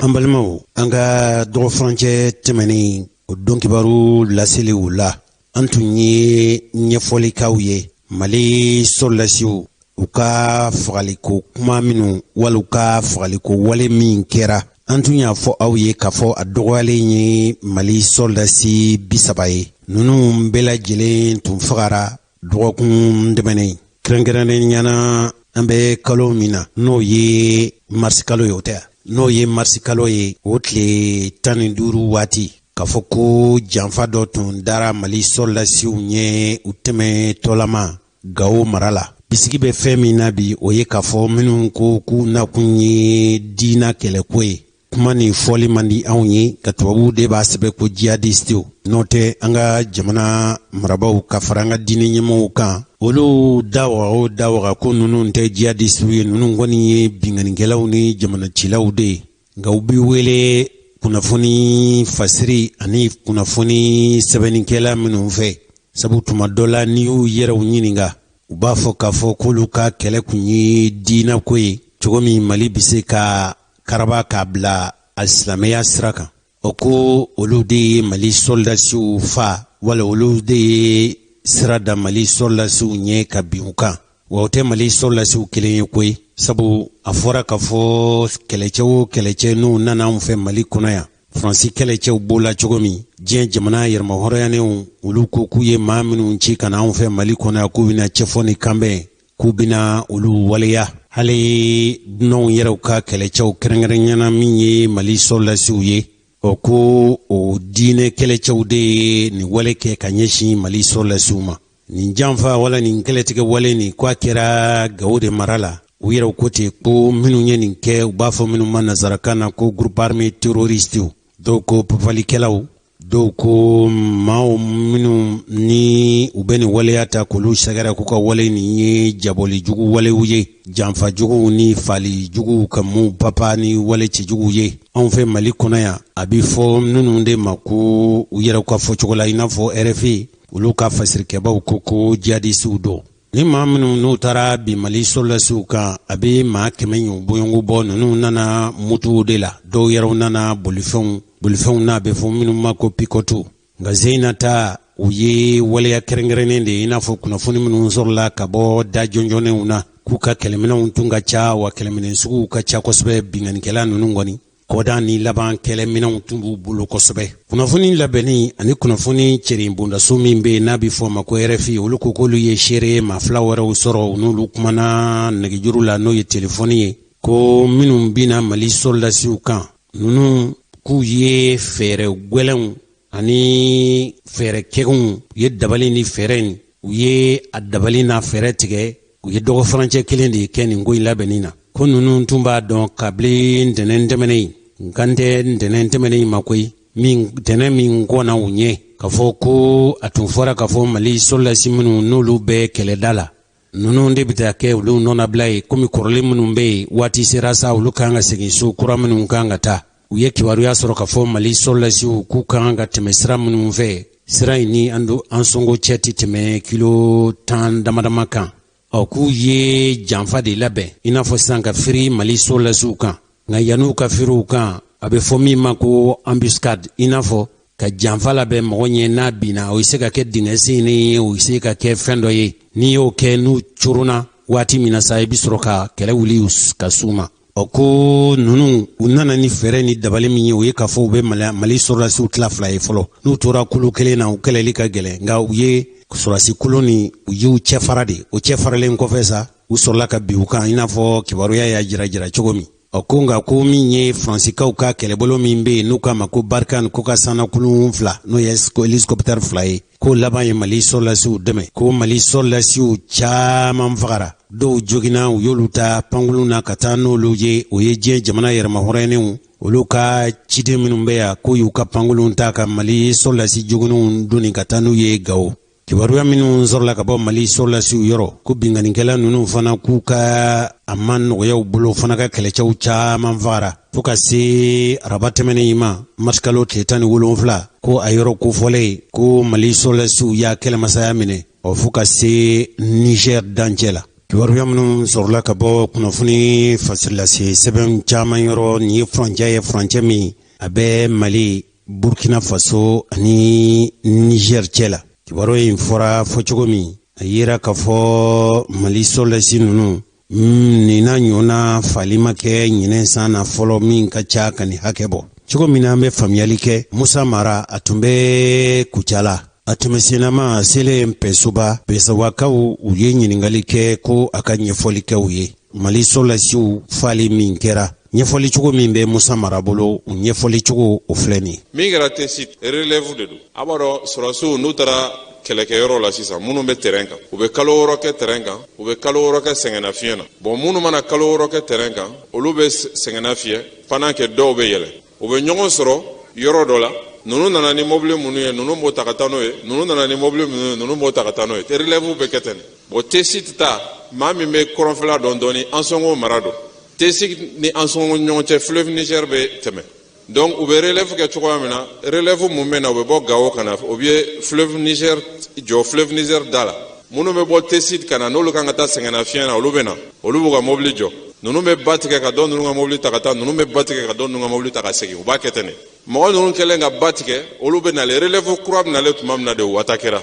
an balimaw an ka dɔgɔfurancɛ tɛmɛnen o don kibaru laseli o la an tun ye ɲɛfɔlikaw ye mali sɔrɔlasiw u ka fagaliko kuma minnu wali u ka fagaliko wale min kɛra an tun y'a fɔ aw ye k'a fɔ a dɔgɔyalen ye mali sɔrɔlasi 30 ye ninnu bɛɛ lajɛlen tun fagara dɔgɔkun tɛmɛnen kɛrɛnkɛrɛnnen ɲɛna an bɛ kalo min na n'o ye marisi kalo ye o tɛ n'o ye marisi kalo ye o tile 15 waati k'a fɔ ko janfa dɔ tun dara mali sɔrɔlasiw ɲɛ u tɛmɛtɔlama gawo mara la bisigi bɛ fɛn min na bi o ye k'a fɔ minnu ko k'u nakun ye diina kɛlɛko ye kuma ni fɔli man di anw ye ka tubabuw de b'a sɛbɛn ko jihadistiw n'o tɛ an ka jamana marabaw ka fara an ka diinɛ ɲɛmɔgɔw kan olu dawaga ko ninnu tɛ jihadistiw ye ninnu kɔni ye binganikɛlaw ni jamanacilaw de ye nka u b'i wele kunnafoni fasiri ani kunnafoni sɛbɛnnikɛla minnu fɛ sabu tuma dɔ la n'i y'u yɛrɛw ɲininka u b'a fɔ k'a fɔ k'olu ka kɛlɛ kun ye diinɛ ko ye cogo min Mali bɛ se ka karaba k'a bila a silamɛya sira kan o ko olu de ye Mali soldasiw fa wala olu de ye sira da Mali soldasiw ɲɛ ka bin u kan wa o tɛ Mali soldasiw kelen ye koyi sabu a fɔra k'a fɔ kɛlɛcɛ o kɛlɛcɛ n'u nana anw fɛ Mali kɔnɔ yan Faransi kɛlɛcɛw b'ola cogo min diɲɛ jamana yɛrɛmahɔrɔnyanenw olu ko k'u ye maa minnu ci ka na anw fɛ Mali kɔnɔ yan k'u bɛna cɛfɔ ni kanbɛn k'u bɛna olu waleya hali dunanw yɛrɛw ka kɛlɛcɛw kɛrɛnkɛrɛnyana min ye Mali soldasiw ye o ko o diinɛ kɛlɛcɛw de ye nin wale kɛ ka ɲɛsin Mali soldasiw ma nin janfa wala nin kɛlɛtigɛ wale nin k'a kɛra Gawo de mara la u yɛrɛw ko ten ko minnu ye nin kɛ u b'a fɔ minnu ma nazarakan na ko groupe armé terroriste dɔw ko papalikɛlaw dɔw ko maaw minnu ni u bɛ nin waleya ta k'olu sɛgɛrɛ k'u ka wale nin ye jabɔli jugu walew ye janfa juguw ni fali juguw ka mun papa ni wale cɛjuguw ye anw fɛ Mali kɔnɔ yan a bɛ fɔ minnu de ma ko u yɛrɛw ka fɔcogo la i n'a fɔ RFI olu ka fasirikɛbaw ko jihadisiw don ni maa minnu n'u taara bi Mali soldasiw kan a bɛ maa 100 bɔɲɔgɔn bɔ ninnu nana mutuw de la dɔw yɛrɛw nana bolifɛnw n'a bɛ fɔ minnu ma ko pikotu nka zeyina ta u ye waleya kɛrɛnkɛrɛnnen de i n'a fɔ kunnafoni minnu sɔrɔla ka bɔ da jɔnjɔnnenw na k'u ka kɛlɛminɛnw tun ka ca wa kɛlɛminɛ suguw ka ca kosɛbɛ binganikɛla ninnu kɔni kɔda ni laban kɛlɛminɛnw tun b'u bolo kosɛbɛ kunnafoni labɛnni ani kunnafoni cɛrin bondaso min bɛ n'a bɛ fɔ ma ko RFI olu ko k'olu ye seere maa fila wɛrɛw sɔrɔ u n'olu kumana nɛgɛjuru la n'o ye telefɔni ye ko minnu bɛna Mali soldasiw kan ninnu k'u ye fɛɛrɛ gwɛlɛnw ani fɛɛrɛ kɛgɛnw u ye dabali ni fɛɛrɛ in u ye a dabali n'a fɛɛrɛ tigɛ u ye dɔgɔ farancɛ kelen de kɛ nin ko in labɛnni na ko ninnu tun b'a dɔn kabili ntɛnɛn tɛmɛnen nkan tɛ ntɛnɛn tɛmɛnen ma koyi ntɛnɛn min kɔnna u ɲɛ k'a fɔ ko a tun fɔra k'a fɔ Mali soldasi minnu n'olu bɛ kɛlɛda la ninnu de bɛ taa kɛ olu nɔnabila ye komi kɔrɔlen minnu bɛ yen waati sera sa olu kan ka segin so kura minnu kan ka taa u ye kibaruya sɔrɔ k'a fɔ Mali soldasiw k'u kan ka tɛmɛ sira minnu fɛ sira in ni an sɔngo cɛ tɛ tɛmɛ kilo 10 damadama kan k'u ye janfa de labɛn i n'a fɔ sisan ka firi Mali soldasiw kan nka yan'u ka firiw kan a bɛ fɔ min ma ko embuscade i n'a fɔ ka janfa labɛn mɔgɔ ɲɛ n'a binna o bɛ se ka kɛ dingɛsen ye o bɛ se ka kɛ fɛn dɔ ye n'i y'o kɛ n'u coronna waati min na sa i bɛ sɔrɔ ka kɛlɛ wuli ka s'u ma ko ninnu u nana ni fɛɛrɛ ni dabali min ye o ye k'a fɔ u bɛ Mali soldasiw tila fila ye fɔlɔ n'u tora kulu kelen na u kɛlɛli ka gɛlɛn nka u ye sɔrɔdasi kulu ni u y'u cɛfara de o cɛfaralen kɔfɛ sa u sɔrɔla ka bin u kan i n'a fɔ kibaruya y'a jira cogo min ko nka ko min ye Faransikaw ka kɛlɛbolo min bɛ yen n'u k'a ma ko Barkhane ko ka sanakulu 2 n'o ye hélicoptère 2 ye ko laban ye Mali soldasiw dɛmɛ ko Mali soldasiw caman fagara dɔw joginna u y'olu ta pankulu na ka taa n'olu ye o ye diɲɛ jamana yɛrɛmahɔrɔnyannenw olu ka ciden minnu bɛ yan ko y'u ka pankulu ta ka Mali soldasi joginnenw donni ka taa n'u ye Gawo kibaruya minnu sɔrɔla ka bɔ Mali soldasiw yɔrɔ ko binganikɛla ninnu fana k'u ka a ma nɔgɔyaw bolo fana ka kɛlɛcɛw caman fagara fo ka se araba tɛmɛnen ma marsikalo tile 17 ko a yɔrɔ kofɔlen ko Mali soldasiw y'a kɛlɛmasaya minɛ fo ka se Niger dancɛ la kibaruya minnu sɔrɔla ka bɔ kunnafoni fasirilase sɛbɛn caman yɔrɔ nin ye furancɛ min a bɛ Mali Burkina Faso ani Niger cɛ la kibaruya in fɔra fɔcogo min a yera k'a fɔ Mali soldasi ninnu nin n'a ɲɔgɔnna fali ma kɛ ɲinɛ san na fɔlɔ min ka ca ka nin hakɛ bɔ cogo min na an bɛ faamuyali kɛ Musa Mara a tun bɛ Kucala a tɛmɛsennama selen Pɛsoba Pɛsawakaw u ye ɲininkali kɛ ko a ka ɲɛfɔli kɛ u ye Mali soldasiw fali min kɛra ɲɛfɔli cogo min bɛ Musa Mara bolo o ɲɛfɔli cogo o filɛ nin ye min kɛra tɛsi relève de don a b'a dɔn sɔrɔdasiw n'u taara kɛlɛkɛyɔrɔ la sisan minnu bɛ terrain kan u bɛ kalo 6 kɛ terrain kan u bɛ kalo 6 kɛ sɛgɛnnafiɲɛ na bon minnu mana kalo 6 kɛ terrain kan olu bɛ sɛgɛnnafiɲɛ pendant que dɔw bɛ yɛlɛ u bɛ ɲɔgɔn sɔrɔ yɔrɔ dɔ la ninnu nana ni mobili minnu ye ninnu b'o ta ka taa n'o ye ninnu nana ni mobili minnu ye ninnu b'o ta ka taa n'o ye relève bɛ kɛ ten de bon tɛsi tɛ taa maa min bɛ kɔrɔnfɛla dɔn dɔɔni an sɔngɔ mara don tɛsi ni an sɔngɔ ɲɔgɔn cɛ fleuve Niger bɛ tɛmɛ donc u bɛ relève kɛ cogoya min na relève mun bɛ na u bɛ bɔ Gao ka na u bɛ fleuve Niger jɔ fleuve Niger da la minnu bɛ bɔ Tessit ka na n'olu kan ka taa sɛgɛnnafiɲɛ na olu bɛ na olu b'u ka mobili jɔ ninnu bɛ ba tigɛ ka dɔ ninnu ka mobili ta ka taa ninnu bɛ ba tigɛ ka dɔ ninnu ka mobili ta ka segin u b'a kɛ ten de mɔgɔ ninnu kɛlen ka ba tigɛ olu bɛ nalen relève kura bɛ nalen tuma min na de u attaquera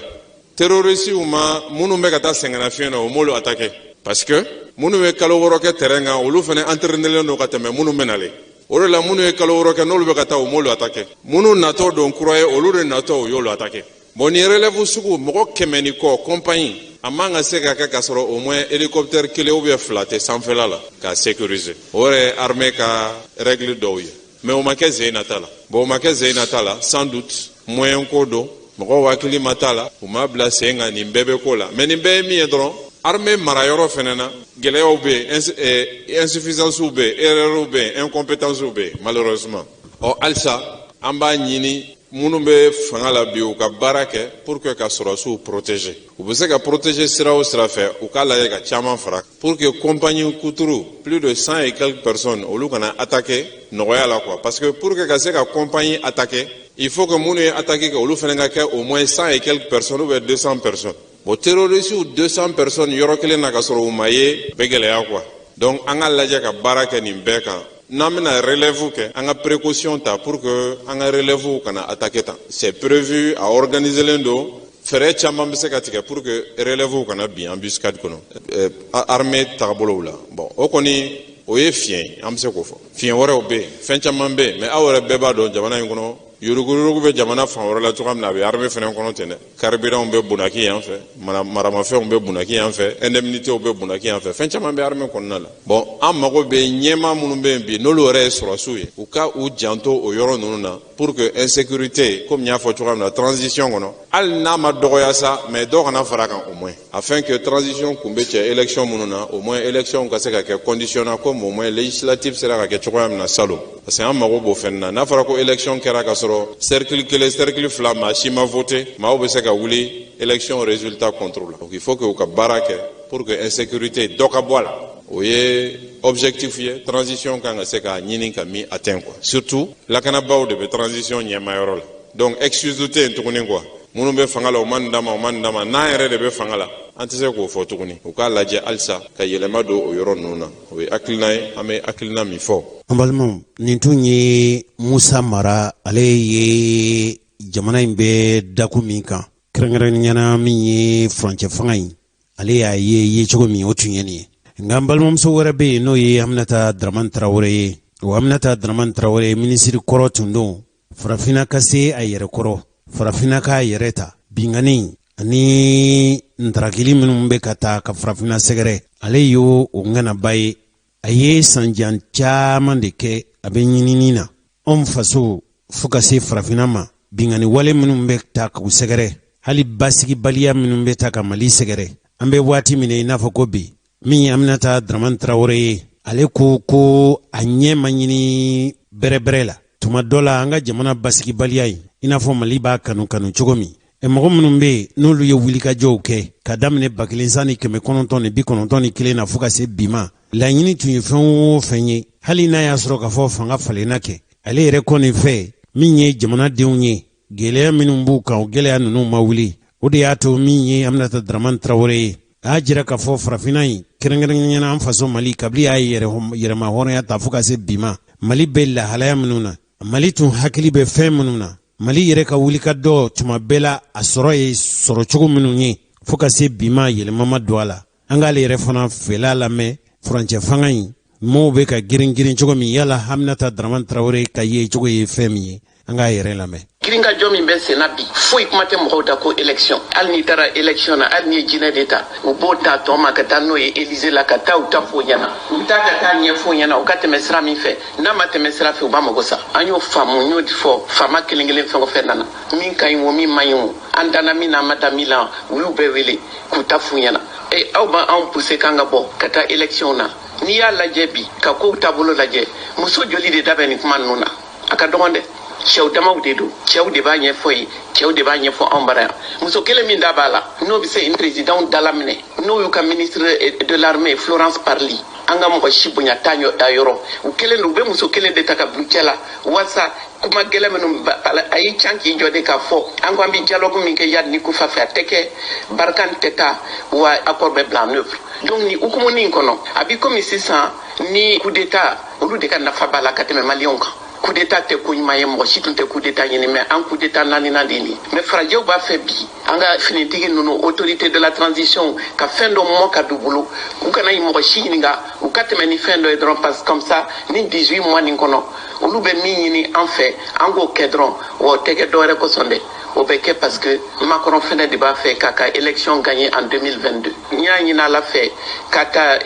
terroriste ma minnu bɛ ka taa sɛgɛnnafiɲɛ na u m'olu attaquer parce que minnu bɛ kalo 6 kɛ terrain kan olu fana entraînelen don ka tɛmɛ minnu bɛ nalen o de la minnu ye kalo 6 kɛ n'olu bɛ ka taa u m'olu attaquer minnu natɔ don kura ye olu de natɔ u y'olu attaquer bon ni relève sugu mɔgɔ 100 ni kɔ compagnie a man ka se ka kɛ ka sɔrɔ au moins hélicoptère kelen ou bien 2 tɛ sanfɛla la ka sécuriser o yɛrɛ ye armée ka règle dɔw ye mais o ma kɛ zeyina ta la bon o ma kɛ zeyina ta la sans doute moyen ko don mɔgɔw hakili ma t'a la u ma bila sen kan nin bɛɛ bɛ ko la mais nin bɛɛ ye min ye dɔrɔn armée marayɔrɔ fɛnɛ na gɛlɛyaw bɛ yen insuffisancew bɛ yen erreurs bɛ yen incompetences bɛ yen malheureusement halisa an b'a ɲini minnu bɛ fanga la bi u ka baara kɛ pour que ka sɔrɔsiw protéger u bɛ se ka protéger sira o sira fɛ u k'a lajɛ ka caman fara pour que compagnie kuturu plus de 100 et quelques personnes olu kana attaquer nɔgɔya la quoi parce que pour que ka se ka compagnie attaquer il faut que minnu ye attaquer kɛ olu fana ka kɛ au moins 100 et quelques personnes ou bien 200 personnes bon terroristes 200 personnes yɔrɔ kelen na ka sɔrɔ u ma ye bɛ gɛlɛya quoi donc an ka lajɛ ka baara kɛ nin bɛɛ kan n'an bɛna relève kɛ an ka précaution ta pour que an ka relève kana attaquer tan c'est prévu a organiser len don fɛɛrɛ caman bɛ se ka tigɛ pour que relève kana bin embuscade kɔnɔ armée tagabolow la bon o kɔni o ye fiɲɛ an bɛ se k'o fɔ fiɲɛ wɛrɛw bɛ yen fɛn caman bɛ yen mais aw yɛrɛ bɛɛ b'a dɔn jamana in kɔnɔ yoruguyurugu bɛ jamana fan wɛrɛ la cogoya min na a bɛ armée fana kɔnɔ ten dɛ carburant bɛ bunaki yan fɛ maramafɛnw bɛ bunaki yan fɛ indemnités bɛ bunaki yan fɛ fɛn caman bɛ armée kɔnɔna la bon an mago bɛ ɲɛmaa minnu bɛ yen bi n'olu yɛrɛ ye sɔrɔsiw ye u ka u janto o yɔrɔ ninnu na pour que insécurité comme n y'a fɔ cogoya min na transition kɔnɔ hali n'a ma dɔgɔya sa mais dɔw kana fara kan au moins afin que transition kun bɛ cɛ élection minnu na au moins élection ka se ka kɛ conditionnant comme au moins législative sera ka kɛ cogoya min na salon parce que an mago b'o fɛn na n'a fɔra ko élection kɛra ka sɔrɔ cercle kelen cercle fila maa si ma voté maaw bɛ se ka wuli élection résultat contrôle donc il faut que u ka baara kɛ pour que insécurité dɔ ka bɔ a la o ye objectif ye transition kan ka se ka ɲini ka min atteint quoi surtout lakanabaaw de bɛ transition ɲɛmayɔrɔ la donc excuse tɛ yen tuguni quoi minnu bɛ fanga la o ma nin d'a ma n'an yɛrɛ de bɛ fanga la an tɛ se k'o fɔ tuguni u k'a lajɛ halisa ka yɛlɛma don o yɔrɔ ninnu na o ye hakilina ye an bɛ hakilina min fɔ. an balimaw nin tun ye musa mara ale ye jamana in bɛ dako min kan kɛrɛnkɛrɛnniyana min ye furancɛ fanga in ale y'a ye cogo min o tun ye nin ye nka an balimamuso wɛrɛ bɛ yen n'o ye Aminata Dramane Traoré ye o Aminata Dramane Traoré minisiri kɔrɔ tun don farafinna ka se a yɛrɛ kɔrɔ farafinna k'a yɛrɛ ta bingani ani ntarakili minnu bɛ ka taa ka farafinna sɛgɛrɛ ale y'o o ŋanaba ye a ye sanjan caman de kɛ a bɛ ɲinini na anw faso fo ka se farafinna ma bingani wale minnu bɛ taa k'u sɛgɛrɛ hali basigibaliya minnu bɛ taa ka Mali sɛgɛrɛ an bɛ waati min i n'a fɔ ko bi min ye Aminata Dramane Traoré ye ale ko a ɲɛ ma ɲini bɛrɛbɛrɛ la tuma dɔ la an ka jamana basigibaliya in i n'a fɔ Mali b'a kanu cogo min mɔgɔ minnu bɛ yen n'olu ye wulikajɔw kɛ ka daminɛ 1991 na fo ka se bi ma laɲini tun ye fɛn o fɛn ye hali n'a y'a sɔrɔ k'a fɔ fanga falenna kɛ ale yɛrɛ kɔni fɛ min ye jamanadenw ye gɛlɛya minnu b'u kan o gɛlɛya ninnu ma wuli o de y'a to min ye Aminata Dramane Traoré ye a y'a jira k'a fɔ farafinna in kɛrɛnkɛrɛnniyana an faso Mali kabili y'a yɛrɛma hɔrɔnya ta fo ka se bi ma Mali bɛ lahalaya minnu na Mali tun hakili bɛ fɛn minnu na Mali yɛrɛ ka wulikajɔ tuma bɛɛ la a sɔrɔ ye sɔrɔ cogo minnu ye fo ka se bi ma yɛlɛma ma don a la an k'ale yɛrɛ fana fɛla lamɛn furancɛ fanga in maaw bɛ ka girin cogo min yala Aminata Dramane Traoré ka ye cogo ye fɛn min ye an k'a yɛrɛ lamɛn. Giringajɔ min bɛ senna bi foyi kuma tɛ mɔgɔw da ko élection hali n'i taara élection na hali n'i ye jinɛ de ta u b'o ta tɔ ma ka taa n'o ye Élysée la ka taa u ta fɔ ɲɛna u bɛ taa ka taa ɲɛfɔ ɲɛna u ka tɛmɛ sira min fɛ n'a ma tɛmɛ sira fɛ u b'a mago sa an y'o faamu n y'o fɔ faama kelen fɛn o fɛn nana min ka ɲi o min man ɲi o an danna min na an ma da min na u y'u bɛɛ wele k'u ta f'u ɲɛna aw b'anw poussé k'an ka bɔ ka taa élection na n'i y'a lajɛ bi ka kow taabolo lajɛ muso joli de da bɛ nin kuma ninnu na a ka dɔgɔn dɛ cɛw damaw de don cɛw de b'a ɲɛfɔ ye cɛw de b'a ɲɛfɔ anw bara yan muso kelen min da b'a la n'o bɛ se président da la minɛ n'o y'u ka ministre de l'armée Florence Parly anga mo shi bunya tanyo ayoro u kelen do be muso kelen de taka bukela wasa kuma gele menum ayi chanki jode ka fo ango ambi dialogue min ke yad ni ku fa fa teke barkan teta wa accord be plan neuf donc ni ukumo ni kono abi comme 600 ni coup d'état olu de kan na fa bala kateme malion ka coup d'état te ko yimaye mo shi tunte coup d'état ni mais en coup d'état nani nandini mais fraje ba fait bi anga finitigi nunu autorité de la transition ka fendo mo ka dubulu u kana yi mo shi ninga u kateme ni fendo e dron passe comme ça ni 18 mois ni kono olu be mi ni en fait ango kedron o tege dore ko sonde au béquet parce que Macron finit de faire kaka élection gagnée en 2022. Nya na la fait kaka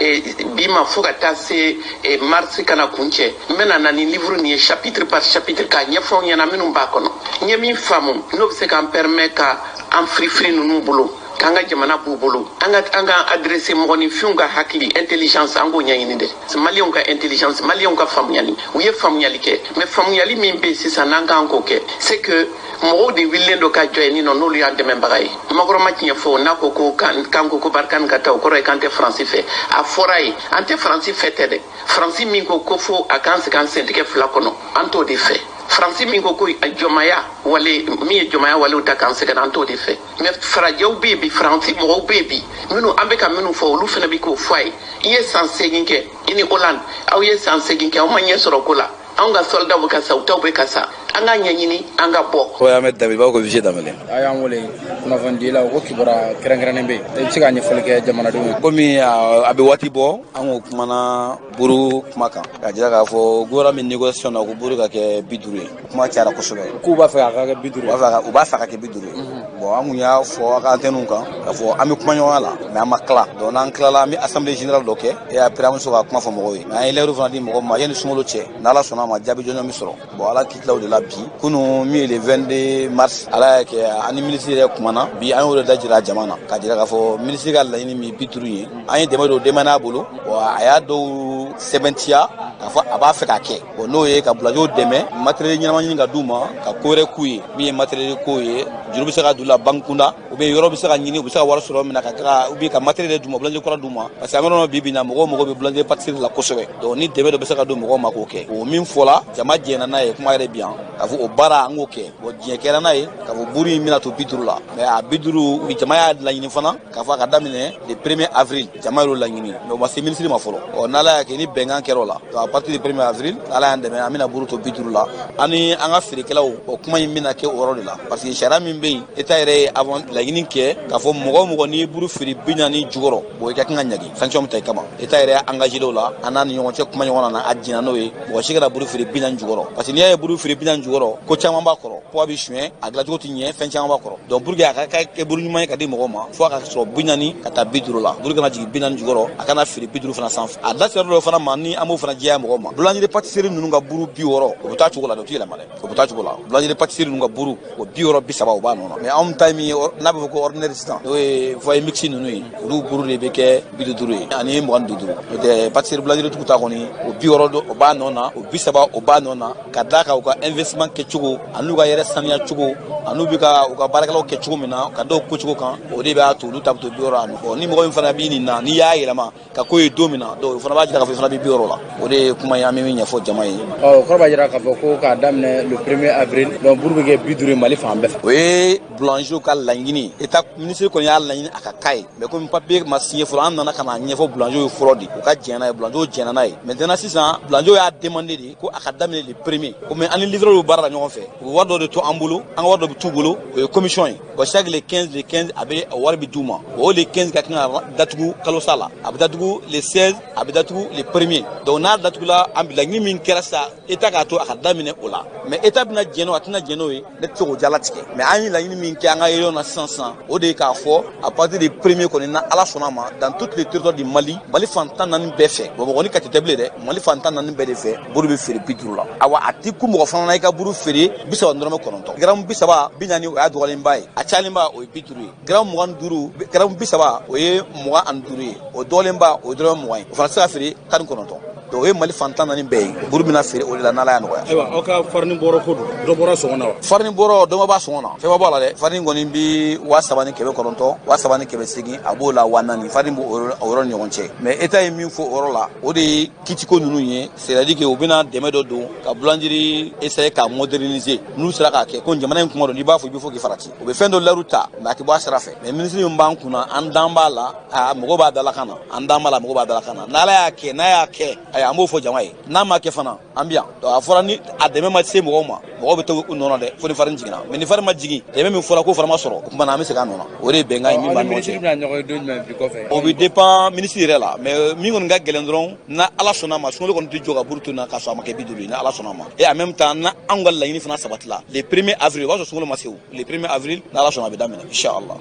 bima fukata c'est mars kana kunche mena na ni livre ni chapitre par chapitre ka nya fon yana minu ba kono nya mi famu no se kan permet ka en free nous bolo kanga jamana bubulu anga adresser mo ni funga hakili intelligence ango nyanyini de malion ka intelligence malion ka famuyali uye famuyali ke mais famuyali min be sisa nanga ango ke c'est que mo de willendo ka joini no no liande membagay magoro matnya fo nako ko kanko ko barkan kata ko re kante français fait a foray ante français fait de français min ko fo a kan ke flakono anto de fait français min ko jomaya wale mi jomaya wale utakan se kan anto de fait mais frajo baby français mo baby minu ambeka minu fo lu fena bi ko fay iye sanse ginke ini Hollande aw ye sanse ginke o manye soro kula anga soldat bu kasa utaw be kasa anga nyanyini anga bo ko ya met david ba ko visite damale ayam wole kuna vandila ko kibara krengrane be e ciga ni folke jamana do komi abi wati bo ango kumana buru kumaka ka jira ka fo gora min négociation na ko buru ka ke bidure kuma cara ko sobe ku ba fa ka bidure ba fa ka ke bidure bon angu ya fo ka tenu kan ka fo ami kuma nyala mais amakla don an klala mi assemblée générale doke et après am so ka kuma fo mo wi na ile ru di mo ma yen sumolo che na la sona ma jabi jono mi soro bon ala kitlaw de la bi kunu mi le 22 mars ala ke ani ministre kumana bi an wala dajira jamana ka jira ka fo ministre ga la ni mi bituru yi an de do de mana bolo wa aya do 70 ka fo aba fe ka ke o no ye ka bulajo deme matériel nyama nyinga duma ka kore kuyi mi matériel ko ye juru bi se ka dula bankunda o be yoro bi se ka nyini o bi se ka war soro mina ka o bi ka matériel duma bulajo ko duma parce que amano bibi na mogo be bulajo partir la kosobe do ni deme do be se ka do mogo mako ke o min fola jama jena na ye kuma re bien ka fo o bara ango ke o je kera na ye ka fo buri mina to biduru la mais a biduru mi jama ya la nyini fana ka fa ka damine le 1er avril jama ro la nyini no ma se ministre ma folo o nala ke ni bengan kero la to à partir du 1er avril ala ande me amina buru to biduru la ani anga firikelaw o kuma mina ke o ro la parce que shara min be eta ere avant la nyini ke ka fo mogo ni buru firi binyani jugoro bo ka kan nyagi sanction tay kama eta ere engagé do la anani yongo che kuma yongo na ajina no ye bo shigara buru firi binyani jugoro parce que ni ya buru firi binyani jugoro ko chama ba koro po bi chuen agla jogo tinye fen chama ba koro donc burga ka ke buru nyuma ka di mogo ma fo ka so binyani kata biduru la burga na jigi binyani jugoro akana firi biduru fana sanf adla sero fana mani amu fana jiya mogo ma bulani de patisserie nunu ga buru bi woro o buta chugo la do tila male o buta chugo la bulani de patisserie nunu ga buru o bi woro bi saba o ba no mais am time na be ko ordinaire instant we fo e mixi nunu yi ru buru de be ke biduru yi ani mo gandu duru de patisserie bulani de tukuta ko ni o bi woro do o ba no na o bi saba o ba no na kada ka o ka investment ke chugo anu ga yere sania chugo anu bi ka o ka barakalo ke chugo mina ka do ko chugo kan o de ba to lu tab to bi woro anu o ni mo ko fana bi ni na ni ya yela ma ka ko e do mina do fana ba jira ka fana bi woro la o de kuma ya mi nya fo jama yi o ko ba jira ka fo ko ka damne le 1er avril donc burbe ke bidure mali fa ambe oui blanjo ka langini eta ministre ko ya langini aka kai mais ko papier ma signé fo an na kana nya fo blanjo fraude o ka jena blanjo jena nai maintenant sisan blanjo ya demandé di ko aka damne le 1er ko mais ani livre lu bara ñon fe o wado de to ambulo an wado de tout bolo commission yi ko chaque le 15 abe warbi duma o le 15 ka kana datugu kalo sala abe datugu le 16 abe datugu le 1er donc na datugu la ambila ni min kera sa eta ka to aka damine ola mais eta bina jeno atina jeno yi ne to jala tike mais ani la ni min ke anga yelo na 500 o de ka fo à partir du 1er ko na ala sonama dans toutes les territoires du Mali fantan nan be fe bo ko ni ka teteble de Mali fantan nan be de fe buru be fere bidru la awa atiku mo fana na ka buru fere bisa ndoro kononto gram bisa ba binyani o ya dolen bay a chalimba o bidru gram mo anduru gram bisa ba o ye mo anduru o dolen ba o dro mo o fana sa fere kan kononto donc o ye Mali fantan naani bɛɛ ye buru bɛna feere o de la n'Ala y'a nɔgɔya. Ayiwa aw ka farine bɔrɔ ko dɔ bɔra sɔngɔ na wa? Farine bɔrɔ dɔ ma b'a sɔngɔ na, fɛn ma bɔ a la dɛ. Farine kɔni bi 3,900 3,800 a b'o la 4,000 farine b'o yɔrɔ ni ɲɔgɔn cɛ. Mais État ye min fɔ o yɔrɔ la o de ye kitiko ninnu ye, c'est-à-dire que u bɛna dɛmɛ dɔ don ka boulangerie essayer ka moderniser n'u sera k'a kɛ ko jamana in kuma dɔ n'i b'a fɔ i bɛ fɔ k'i farati u bɛ fɛn dɔ lɛru ta mais a tɛ bɔ a sira fɛ mais ministre min b'an kunna an dan b'a la mɔgɔ b'a dala kan na an dan b'a la mɔgɔ b'a dala kan na n'Ala y'a kɛ n'a y'a kɛ an b'o fɔ jama ye n'a ma kɛ fana an bɛ yan donc a fɔra ni a dɛmɛ ma se mɔgɔw ma mɔgɔw bɛ to u nɔ dɛ fo ni farine jiginna mais ni farine ma jigin dɛmɛ min fɔra ko fana ma sɔrɔ o tuma na an bɛ segin a nɔ na o de ye bɛnkan ye min b'an ɲɔgɔn cɛ o bɛ dépend ministre yɛrɛ la mais min kɔni ka gɛlɛn dɔrɔn na Ala sɔnna ma sunkalo kɔni tɛ jɔ ka buru to na k'a sɔrɔ a ma kɛ 50 ye ni Ala sɔnna ma et en même temps na anw ka laɲini fana sabatila le 1er avril o b'a sɔrɔ sunkalo ma se o le 1er avril n'Ala sɔnna a bɛ daminɛ inchallah.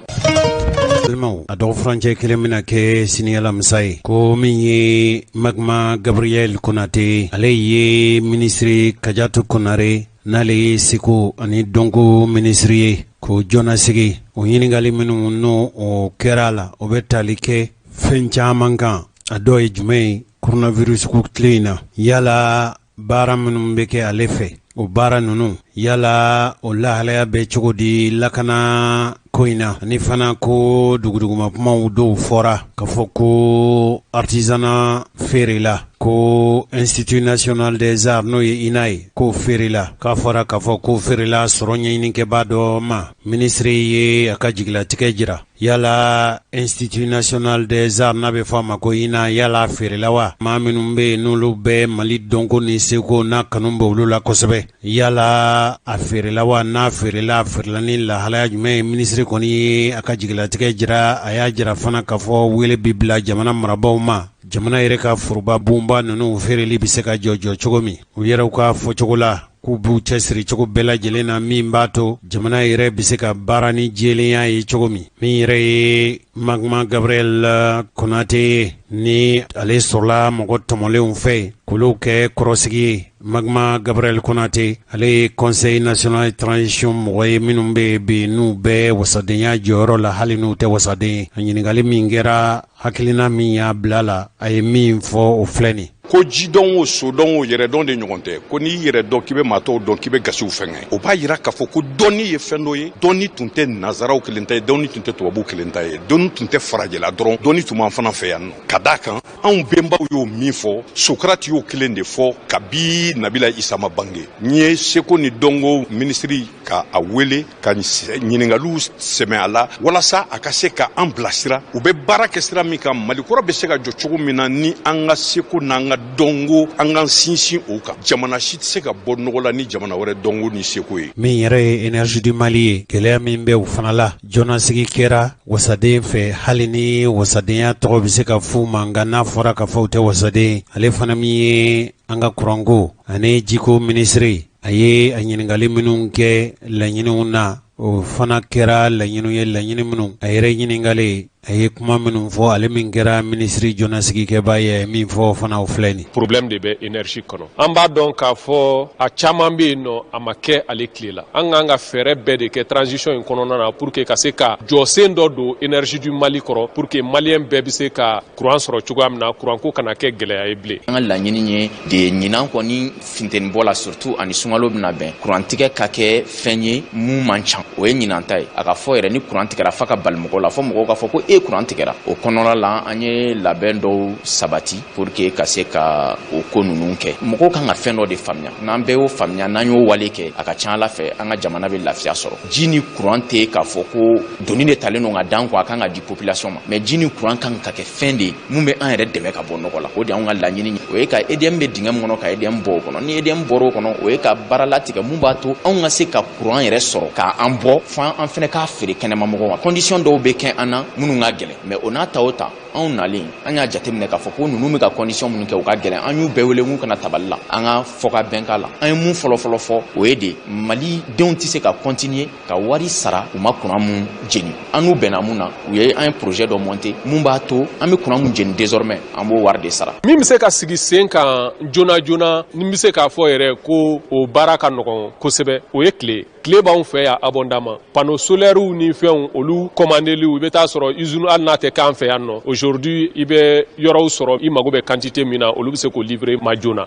Alimaw a dɔgɔ furancɛ kelen bɛna kɛ siniyalamisa ye ko min ye Magma Gabriel Konate ale ye ministre Kajatu Konare n'ale ye seko ani dɔnko ministre ye ko jɔna sigi o ɲininkali minnu n'o o kɛra la o bɛ tali kɛ fɛn caman kan a dɔ ye jumɛn ye coronavirus ko tile in na yala baara minnu bɛ kɛ ale fɛ o baara ninnu yala o lahalaya bɛ cogo di lakana ko in na ani fana ko duguduguma kumaw dɔw fɔra ka fɔ ko artisanat feere la ko Institut National des Arts n'o ye INA ye ko feere la k'a fɔra k'a fɔ ko feere la sɔrɔ ɲɛɲinikɛbaa dɔ ma ministre ye a ka jigilatigɛ jira yala Institut National des Arts n'a bɛ fɔ a ma ko INA yala feere la wa maa minnu bɛ yen n'olu bɛ Mali dɔnko ni seko n'a kanu bɛ olu la kosɛbɛ yala a feere la wa n'a feerela a feerela ni lahalaya jumɛn ye ministre kɔni ye a ka jigilatigɛ jira a y'a jira fana k'a fɔ wele bi bila jamana marabaaw ma jamana yɛrɛ ka foroba bonba ninnu feereli bɛ se ka jɔ cogo min u yɛrɛw ka fɔcogo la k'u b'u cɛsiri cogo bɛɛ lajɛlen na min b'a to jamana yɛrɛ bɛ se ka baara ni jɛlenya ye cogo min min yɛrɛ ye Magma Gabriel Konate ni ale sɔrɔla mɔgɔ tɔmɔlenw fɛ k'olu kɛ kɔrɔsigi ye Magma Gabriel Konate ale ye Conseil national de transition mɔgɔ ye minnu bɛ bi n'u bɛ wasadenya jɔyɔrɔ la hali n'u tɛ wasaden a ɲininkali min kɛra hakilina min y'a bila la a ye min fɔ o filɛ nin ko jidɔn o sodɔn o yɛrɛdɔn de ɲɔgɔn tɛ ko n'i yɛrɛ dɔn k'i bɛ maatɔw dɔn k'i bɛ gasiw fɛngɛ o b'a yira k'a fɔ ko dɔnni ye fɛn dɔ ye dɔnni tun tɛ nazaraw kelen ta ye dɔnni tun tɛ tubabuw kelen ta ye dɔnni tun tɛ farajɛla dɔrɔn dɔnni tun b'an fana fɛ yan nɔ ka d'a kan anw benbaw y'o min fɔ Sokrati y'o kelen de fɔ kabi Nabila Isa ma bange n ye seko ni dɔnko minisiri ka a wele ka ɲininkaliw sɛmɛ a la walasa a ka se ka an bilasira u bɛ baara kɛ sira min kan Malikɔrɔ bɛ se ka jɔ cogo min na ni an ka seko n'an ka dɔnko an ka sinsin o kan jamana si tɛ se ka bɔ nɔgɔ la ni jamana wɛrɛ dɔnko ni seko ye min yɛrɛ ye énergie du Mali ye gɛlɛya min bɛ u fana la jɔnnasigi kɛra wasaden fɛ hali ni wasadenya tɔgɔ bɛ se ka f'u ma nka n'a fɔra ka fɔ u tɛ wasaden ale fana min ye an ka kuranko ani jiko ministre a ye a ɲininkali minnu kɛ laɲiniw na o fana kɛra laɲiniw ye laɲini minnu a yɛrɛ ɲininkali a ye kuma minnu fɔ ale min kɛra ministre jɔnnasigikɛba ye min fɔ fana o filɛ nin problème de bɛ énergie kɔnɔ an b'a dɔn k'a fɔ a caman bɛ yen nɔ a ma kɛ ale tile la an k'an ka fɛɛrɛ bɛɛ de kɛ transition in kɔnɔna na pour que ka se ka jɔsen dɔ don énergie du Mali kɔrɔ pour que maliyɛn bɛɛ bɛ se ka courant sɔrɔ cogoya min na courant ko kana kɛ gɛlɛya ye bilen an ka laɲini ye de ɲinan kɔni funtɛnibɔ la surtout ani sunkalo bɛna bɛn courant tigɛ ka kɛ fɛn ye mun man ca o ye ɲinan ta ye a ka fɔ yɛrɛ ni courant tigɛra fa ka bali mɔgɔw la fɔ mɔgɔw ka fɔ ko courant tigɛra o kɔnɔna la an ye labɛn dɔw sabati pour que ka se ka o ko ninnu kɛ mɔgɔw kan ka fɛn dɔ de faamuya n'an bɛɛ y'o faamuya n'an y'o wale kɛ a ka ca Ala fɛ an ka jamana bɛ lafiya sɔrɔ ji ni courant tɛ k'a fɔ ko doni de talen don ka dan kɔ a kan ka di population ma mais ji ni courant kan ka kɛ fɛn de mun bɛ an yɛrɛ dɛmɛ ka bɔ nɔgɔ la o de y'anw ka laɲini ye o ye ka EDM bɛ dingɛ min kɔnɔ ka EDM bɔ o kɔnɔ ni EDM bɔra o kɔnɔ o ye ka baara latigɛ mun b'a to anw ka se ka courant yɛrɛ sɔrɔ k'an bɔ fo an fɛnɛ k'a feere kɛnɛma mɔgɔw ma condition dɔw bɛ kɛ an na minnu ka gɛlɛn mais o n'a ta o ta anw nalen an y'a jateminɛ k'a fɔ ko ninnu bɛ ka condition minnu kɛ u ka gɛlɛn an y'u bɛɛ wele mun kana tabali la an ka fɔ ka bɛn k'a la an ye mun fɔlɔfɔlɔ fɔ o ye de Mali denw tɛ se ka continuer ka wari sara u ma courant mun jeni an n'u bɛnna mun na u ye an ye projet dɔ monter mun b'a to an bɛ courant mun jeni désormais an b'o wari de sara min bɛ se ka sigi sen kan joona joona ni bɛ se k'a fɔ yɛrɛ ko o baara ka nɔgɔn kosɛbɛ o ye tile b'anw fɛ yan abondamment panneau solaire ni fɛnw olu commandeliw i bɛ taa sɔrɔ usine hali n'a tɛ k'an fɛ yan nɔ aujourd'hui i bɛ yɔrɔw sɔrɔ i mago bɛ quantité min na olu bɛ se k'o livrer ma joona.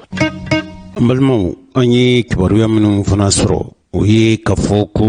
N balimaw an ye kibaruya minnu fana sɔrɔ o ye k'a fɔ ko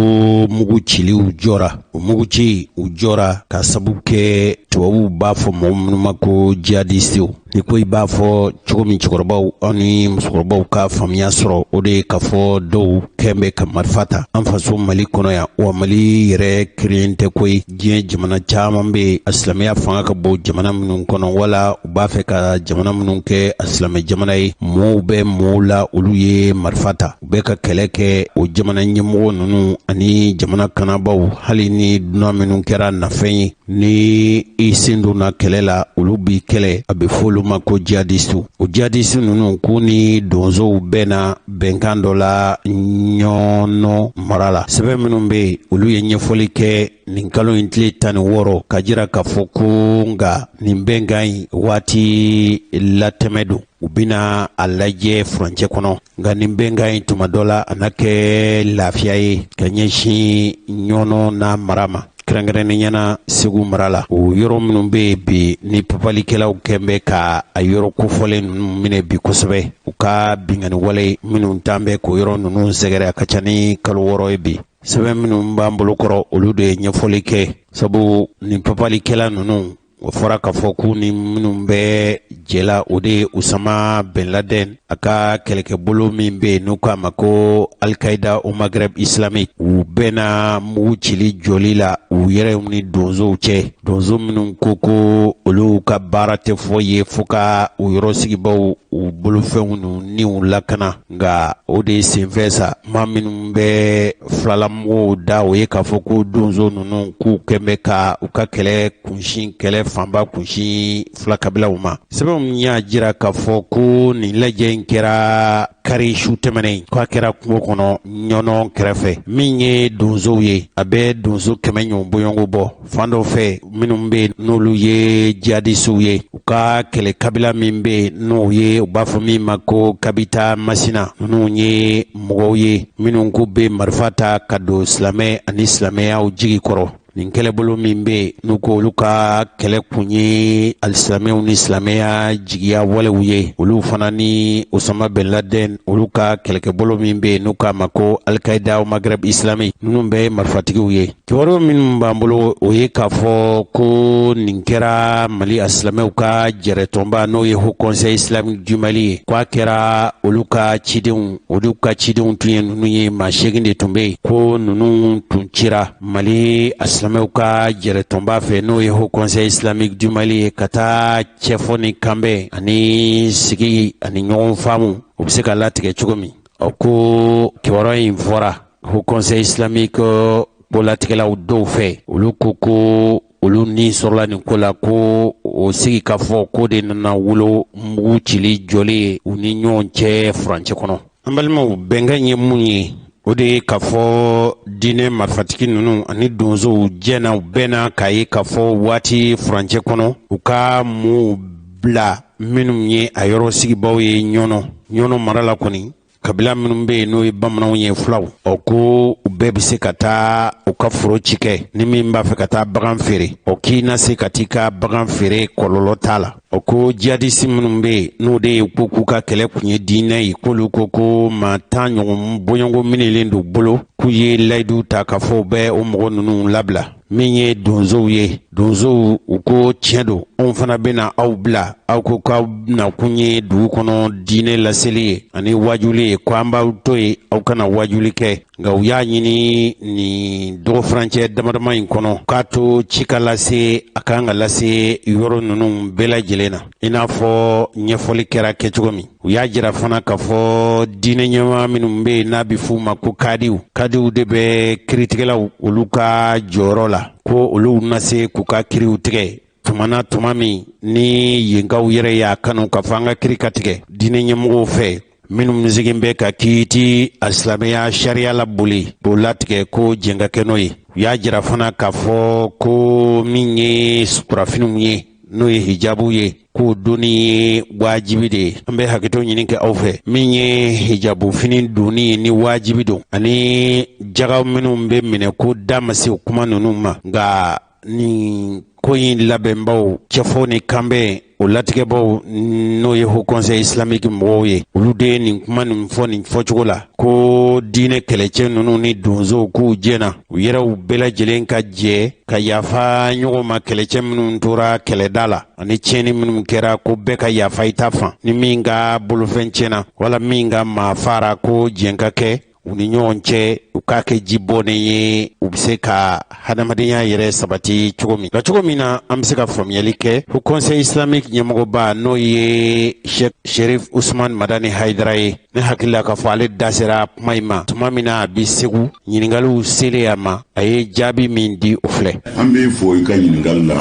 mugu ciliw jɔra. O mugu ci u jɔra ka sabu kɛ tubabuw b'a fɔ mɔgɔ minnu ma ko jihadistew. Ni ko i b'a fɔ cogo min cɛkɔrɔbaw aw ni musokɔrɔbaw ka faamuya sɔrɔ o de ye k'a fɔ dɔw kɛn bɛ ka marifa ta an faso Mali kɔnɔ yan. Wa Mali yɛrɛ kelen tɛ koyi, diɲɛ jamana caman bɛ a silamɛya fanga ka bon jamana minnu kɔnɔ wala u b'a fɛ ka jamana minnu kɛ a silamɛ jamana ye. Mɔɔw bɛ mɔɔw la olu ye marifa ta, u bɛ ka kɛlɛ kɛ o jamana ɲɛmɔgɔ ninnu ani jamana kanabaw. Hali ni dunan minnu kɛra nafɛn ye ni i sen donna kɛlɛ la olu b'i kɛlɛ, a bɛ fɔ olu ma ko jihadistu. O jihadistu ninnu k'u ni donsow bɛnna bɛnkan dɔ la ɲɔnɔ mara la. Sɛbɛn minnu bɛ yen olu ye ɲɛfɔli kɛ nin kalo in tile 16 ka jira k'a fɔ ko nka nin bɛnkan in waati latɛmɛ don. U bɛna a lajɛ furancɛ kɔnɔ nka nin bɛnkan in tuma dɔ la a na kɛ lafiya ye ka ɲɛsin ɲɔnɔ n'a mara ma. Kɛrɛnkɛrɛnnenya Segu mara la o yɔrɔ minnu bɛ yen bi ni papalikɛlaw kɛn bɛ ka a yɔrɔ kofɔlen ninnu minɛ bi kosɛbɛ, u ka bingani wale minnu tan bɛ k'o yɔrɔ ninnu sɛgɛrɛ a ka ca ni kalo 6 ye bi. Sɛbɛn minnu b'an bolo kɔrɔ olu de ye ɲɛfɔli kɛ, sabu ni papalikɛla ninnu o fɔra k'a fɔ k'u ni minnu bɛ jɛla o de ye Usama Ben Laden a ka kɛlɛkɛbolo min bɛ yen n'u k'a ma ko Al-Qaïda au Maghreb islamique. U bɛna mugu cili jɔli la u yɛrɛw ni donsow cɛ. Donso minnu ko olu ka baara tɛ fɔ ye fo ka u yɔrɔ sigibaw u bolofɛnw ni u lakana, nka o de ye senfɛ sa. Maa minnu bɛ filalamɔgɔw da o ye k'a fɔ ko donso ninnu k'u kɛn bɛ ka u ka kɛlɛ kunsin kɛlɛ fanba kunsin fila kabilaw ma. Sɛbɛnw y'a jira k'a fɔ ko nin lajɛ in kɛra kari su tɛmɛnen k'a kɛra kungo kɔnɔ ɲɔnɔ kɛrɛfɛ min ye donsow ye. A bɛ donso 100 ɲɔgɔn bɔɲɔgɔn bɔ fan dɔ fɛ minnu bɛ n'olu ye jihadisow ye. U ka kɛlɛ kabila min bɛ n'o ye u b'a fɔ min ma ko kabita masina. Ninnu ye mɔgɔw ye minnu ko bɛ marifa ta ka don silamɛ ani silamɛyaw jigi kɔrɔ. Nin kɛlɛbolo min bɛ n'u ko olu ka kɛlɛ kun ye alisilamɛw ni silamɛya jigiya walew ye. Olu fana ni Osama Ben Laden olu ka kɛlɛkɛbolo min bɛ n'u k'a ma ko Al-Qaïda au Maghreb islamique. Ninnu bɛ marifatigiw ye. Kibaruya minnu b'an bolo o ye k'a fɔ ko nin kɛra Mali alisilamɛw ka jɛrɛtɔnba n'o ye Haut Conseil islamique du Mali ye. K'a kɛra olu ka cidenw tun ye ninnu ye maa 8 de tun bɛ yen ko ninnu tun cira Mali silamɛw ka jɛrɛtɔnba fɛ n'o ye Haut Conseil islamique du Mali ye ka taa cɛfɔ ni kanbɛn ani sigi ani ɲɔgɔn faamu u bɛ se ka latigɛ cogo min. O ko kibaruya in fɔra Haut Conseil islamique ko latigɛlaw dɔw fɛ olu ko olu ni sɔrɔla nin ko la ko o sigi ka fɔ ko de nana wolo mugu cili jɔli ye u ni ɲɔgɔn cɛ furancɛ kɔnɔ. An balimaw bɛnkan ye mun ye o de ye k'a fɔ diinɛ marifatigi ninnu ani donsow jɛna u bɛnna k'a ye k'a fɔ waati furancɛ kɔnɔ u ka muw bila minnu ye a yɔrɔ sigibaw ye ɲɔnɔ mara la kɔni. Kabila minnu bɛ yen n'o ye bamananw ye fulaw o ko u bɛɛ bɛ se ka taa u ka foro ci kɛ ni min b'a fɛ ka taa bagan feere o k'i na se ka t'i ka bagan feere kɔlɔlɔ t'a la. O ko jihadisi minnu bɛ yen n'o de ye ko k'u ka kɛlɛ kun ye diinɛ ye k'olu ko maa 10 ɲɔgɔn bɔɲɔgɔn minɛlen don bolo k'u ye layidu ta k'a fɔ u bɛ o mɔgɔ ninnu labila min ye donsow ye. Donsow u ko tiɲɛ don anw fana bɛna aw bila aw ko k'aw bɛna kun ye dugu kɔnɔ diinɛ laseli ye ani wajuli ye ko an b'aw to ye aw kana wajuli kɛ. Nka u y'a ɲini nin dɔgɔfurancɛ damadama in kɔnɔ k'a to ci ka lase a kan ka lase yɔrɔ ninnu bɛɛ lajɛlen na i n'a fɔ ɲɛfɔli kɛra kɛcogo min. U y'a jira fana k'a fɔ diinɛ ɲɛmaa minnu bɛ yen n'a bɛ f'u ma ko kadiw de bɛ kiritigɛlaw olu ka jɔyɔrɔ la ko olu na se k'u ka kiriw tigɛ tuma min ni yenkaw yɛrɛ y'a kanu ka fɔ an ka kiri ka tigɛ diinɛ ɲɛmɔgɔw fɛ minnu sigin bɛ ka kiiti alisilamɛya sariya la boli k'o latigɛ ko jɛn ka kɛ n'o ye. U y'a jira fana k'a fɔ ko min ye suturafiniw ye n'o ye hijabu ye k'o donni ye wajibi de ye. An bɛ hakɛto ɲini kɛ aw fɛ min ye hijabu fini donni ni wajibi don ani jagaw minnu bɛ minɛ ko da ma se o kuma ninnu ma nka nin ko in labɛnbaw cɛfɔ ni kanbɛn o latigɛbaw n'o ye Haut Conseil islamique mɔgɔw ye olu de nin kuma nin fɔ nin fɔcogo la ko diinɛ kɛlɛcɛ ninnu ni donsow k'u jɛna u yɛrɛw bɛɛ lajɛlen ka jɛ ka yafa ɲɔgɔn ma kɛlɛcɛ minnu tora kɛlɛda la ani tiɲɛni minnu kɛra ko bɛɛ ka yafa i ta fan ni min ka bolofɛn tiɲɛna wala min ka maa fara ko jɛn ka kɛ u ni ɲɔgɔn cɛ u k'a kɛ ji bɔnen ye u bɛ se ka hadamadenya yɛrɛ sabati cogo min cogo min na an bɛ se ka faamuyali kɛ Haut Conseil islamique ɲɛmɔgɔba n'o ye Sheikh Sherif Usman Madani Haidara ye ne hakili la k'a fɔ ale da sera kuma in ma tuma min na a bi segu ɲininkaliw selen a ma a ye jaabi min di o filɛ. An bɛ fɔ i ka ɲininkali la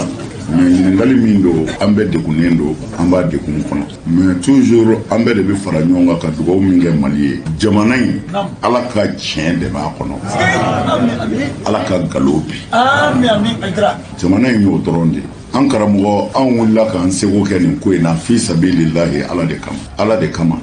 mais ɲininkali min don an bɛ degunnen don an b'a degun kɔnɔ mais toujours an bɛɛ de bɛ fara ɲɔgɔn kan ka dugawu min kɛ Mali ye jamana in Ala ka tiɲɛ de b'a kɔnɔ Ala ka nkalon bi jamana in y'o dɔrɔn de an karamɔgɔ an wulila k'an seko kɛ nin ko in na fi sabilillahi Ala de kama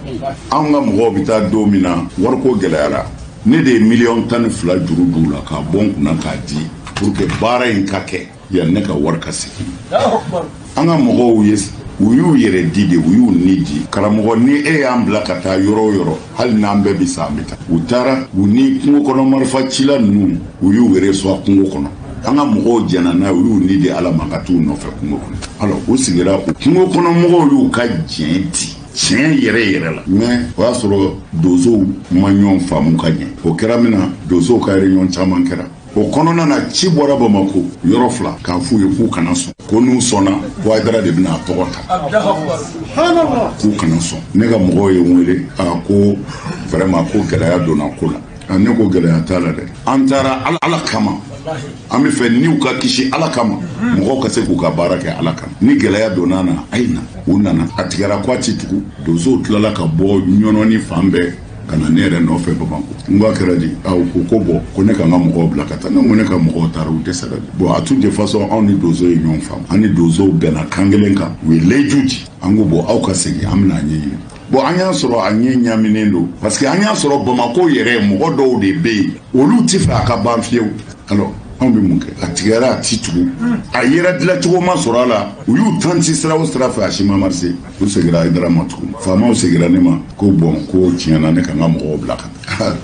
an ka mɔgɔw bɛ taa don min na wariko gɛlɛyara ne de ye $12 juru d'u la k'a bɔ n kunna k'a di pour que baara in ka kɛ yan ne ka wari ka sigi an ka mɔgɔw ye u y'u yɛrɛ di de u y'u ni di karamɔgɔ ni e y'an bila ka taa yɔrɔ o yɔrɔ hali n'an bɛɛ bi sa an bɛ taa u taara u ni kungo kɔnɔ marifa cila ninnu u y'u yɛrɛ sɔn kungo kɔnɔ an ka mɔgɔw jɛna n'a u y'u ni di Ala ma ka t'u nɔfɛ kungo kɔnɔ alors u sigira o kungo kɔnɔ mɔgɔw y'u ka jɛn di tiɲɛ yɛrɛ la mais o y'a sɔrɔ donsow ma ɲɔgɔn faamu ka ɲɛ o kɛra min na donsow ka réunion caman kɛra o kɔnɔna na ci bɔra Bamako yɔrɔ fila k'a f'u ye k'u kana sɔn ko n'u sɔnna ko Haidara de bɛna tɔgɔ ta k'u kana sɔn ne ka mɔgɔw ye n wele ko vraiment ko gɛlɛya donna ko la ne ko gɛlɛya t'a la dɛ an taara Ala kama an bɛ fɛ n'u ka kisi Ala kama mɔgɔw ka se k'u ka baara kɛ Ala kama ni gɛlɛya donna na a ye na u nana a tigɛra ko a ti tugu donsow tilala ka bɔ ɲɔnɔni fan bɛɛ ka na ne yɛrɛ nɔfɛ Bamako n b'a kɛra di ko bɔ ko ne ka n ka mɔgɔw bila ka taa ne ko ne ka mɔgɔw taara u dɛsɛra di bon à toute façon anw ni donso ye ɲɔgɔn faamu an ni donsow bɛnna kan kelen kan u ye leju di an ko bon aw ka segin an bɛna a ɲɛɲini bon an y'a sɔrɔ a ɲɛ ɲaminen don parce que an y'a sɔrɔ Bamako yɛrɛ mɔgɔ dɔw de bɛ yen olu ti fɛ a ka ban fiyewu alors anw bɛ mun kɛ a tigɛra a ti tugu a yɛrɛ dilancogo ma sɔrɔ a la u y'u tanti sira o sira fɛ a si ma marché u segira Haidara ma tugun faamaw segira ne ma ko bon ko tiɲɛna ne ka n ka mɔgɔw bila ka taa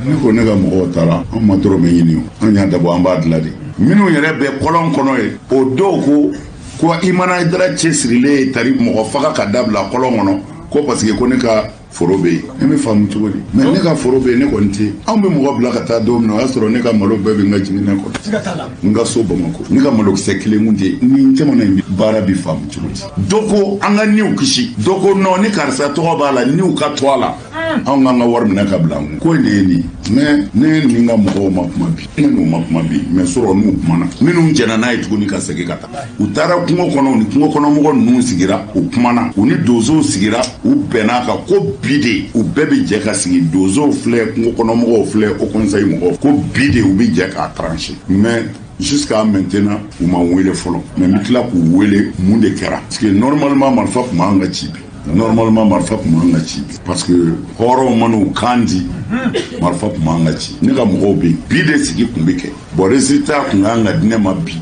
ne ko ne ka mɔgɔw taara anw ma dɔrɔmɛ ɲini o an y'a dabɔ an b'a dilan de minnu yɛrɛ bɛ kɔlɔn kɔnɔ ye o dɔw ko i mana Haidara cɛsirilen ye tari mɔgɔ faga ka dabila kɔlɔn kɔnɔ ko parce que ko ne ka foro bɛ yen ne bɛ faamu cogo di mais ne ka foro bɛ yen ne kɔni tɛ anw bɛ mɔgɔ bila ka taa don min na o y'a sɔrɔ ne ka malo bɛɛ bɛ n ka jiginɛ kɔnɔ n ka so Bamako ne ka malokisɛ kelen kun tɛ ni jamana in baara bɛ faamu cogo di dɔ ko an ka niw kisi dɔ ko non ni karisa tɔgɔ b'a la niw ka to a la anw k'an ka wari minɛ ka bila an kun ko in de ye nin mais ne ni n ka mɔgɔw ma kuma bi ne n'u ma kuma bi mais sɔrɔ n'u kumana minnu jɛna n'a ye tuguni ka segin ka taa u taara kungo kɔnɔ u ni kungo kɔnɔmɔgɔ ninnu sigira u kumana u ni donsow sigira u bɛnna kan ko bi de u bɛɛ bɛ jɛ ka sigi donsow filɛ kungo kɔnɔmɔgɔw filɛ Haut Conseil mɔgɔw ko bi de u bɛ jɛ k'a trancher mais jusqu'à maintenant u ma wele fɔlɔ mais n bɛ tila k'u wele mun de kɛra parce que normalement marifa tun b'an ka ci bi normalement marifa tun b'an ka ci parce que hɔrɔnw man'u kan di marifa tun b'an ka ci ne ka mɔgɔw bɛ yen bi de sigi tun bɛ kɛ bon résultat tun kan ka di ne ma bi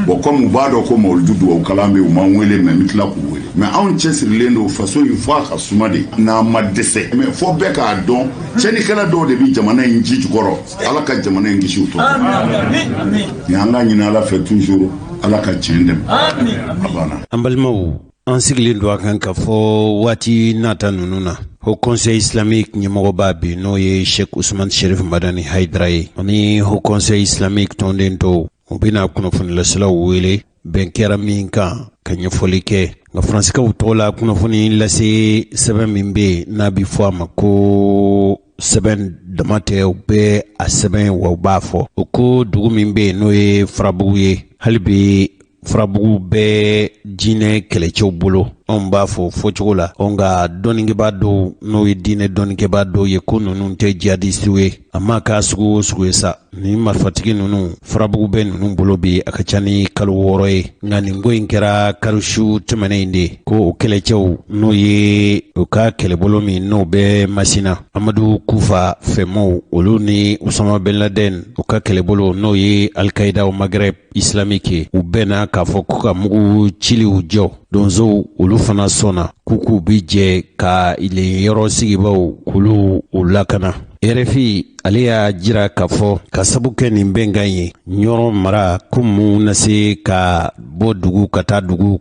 bon comme u b'a dɔn ko mawuludu dugawu kalan bɛ u m'an wele mais n bɛ tila k'u wele mais anw cɛsirilen don faso in fɔ a ka suma de n'an ma dɛsɛ mais fɔ bɛɛ k'a dɔn cɛnnikɛla dɔw de bɛ jamana in ji jukɔrɔ Ala ka jamana in kisi u tɔɔrɔ ni an ka ɲini Ala fɛ toujours Ala ka tiɲɛ dɛmɛ a banna. An balimaw an sigilen don a kan ka fɔ waati nata ninnu na Haut Conseil islamique ɲɛmɔgɔba bi n'o ye Sheikh Usman Sherif Madani Haidara ye ani Haut Conseil islamique tɔnden tɔw u bɛna kunnafonilaselaw wele bɛn kɛra min kan ka ɲɛfɔli kɛ nka faransikaw tɔgɔ la kunnafoni lase sɛbɛn min bɛ yen n'a bɛ fɔ a ma ko sɛbɛn dama tɛ u bɛ a sɛbɛn wa u b'a fɔ o ko dugu min bɛ yen n'o ye Farabugu ye hali bi Farabugu bɛ jinɛ kɛlɛcɛw bolo on b'a fo cogo la on ga dɔnnikɛbaa dɔw n'o ye diinɛ dɔnnikɛbaa dɔw ye ko ninnu tɛ jihadisiw ye a ma k'a sugu o sugu ye sa ni marifatigi ninnu farabugu bɛ ninnu bolo bi a ka ca ni kalo 6 ye nka nin ko in kɛra karisu tɛmɛnen in de ko o kɛlɛcɛw n'o ye u ka kɛlɛbolo min n'o bɛ masina amadu kufa fɛmaw olu ni usama bin laden u ka kɛlɛbolo n'o ye alkaida o magreb islamique ye u bɛnna k'a fɔ ko ka mugu ciliw jɔ donsow olu fana sɔnna k'u bi jɛ ka yɔrɔ sigibaw k'olu u lakana RFI ale y'a jira k'a fɔ ka sabu kɛ nin bɛnkan ye ɲɔrɔ mara ko mun na se ka bɔ dugu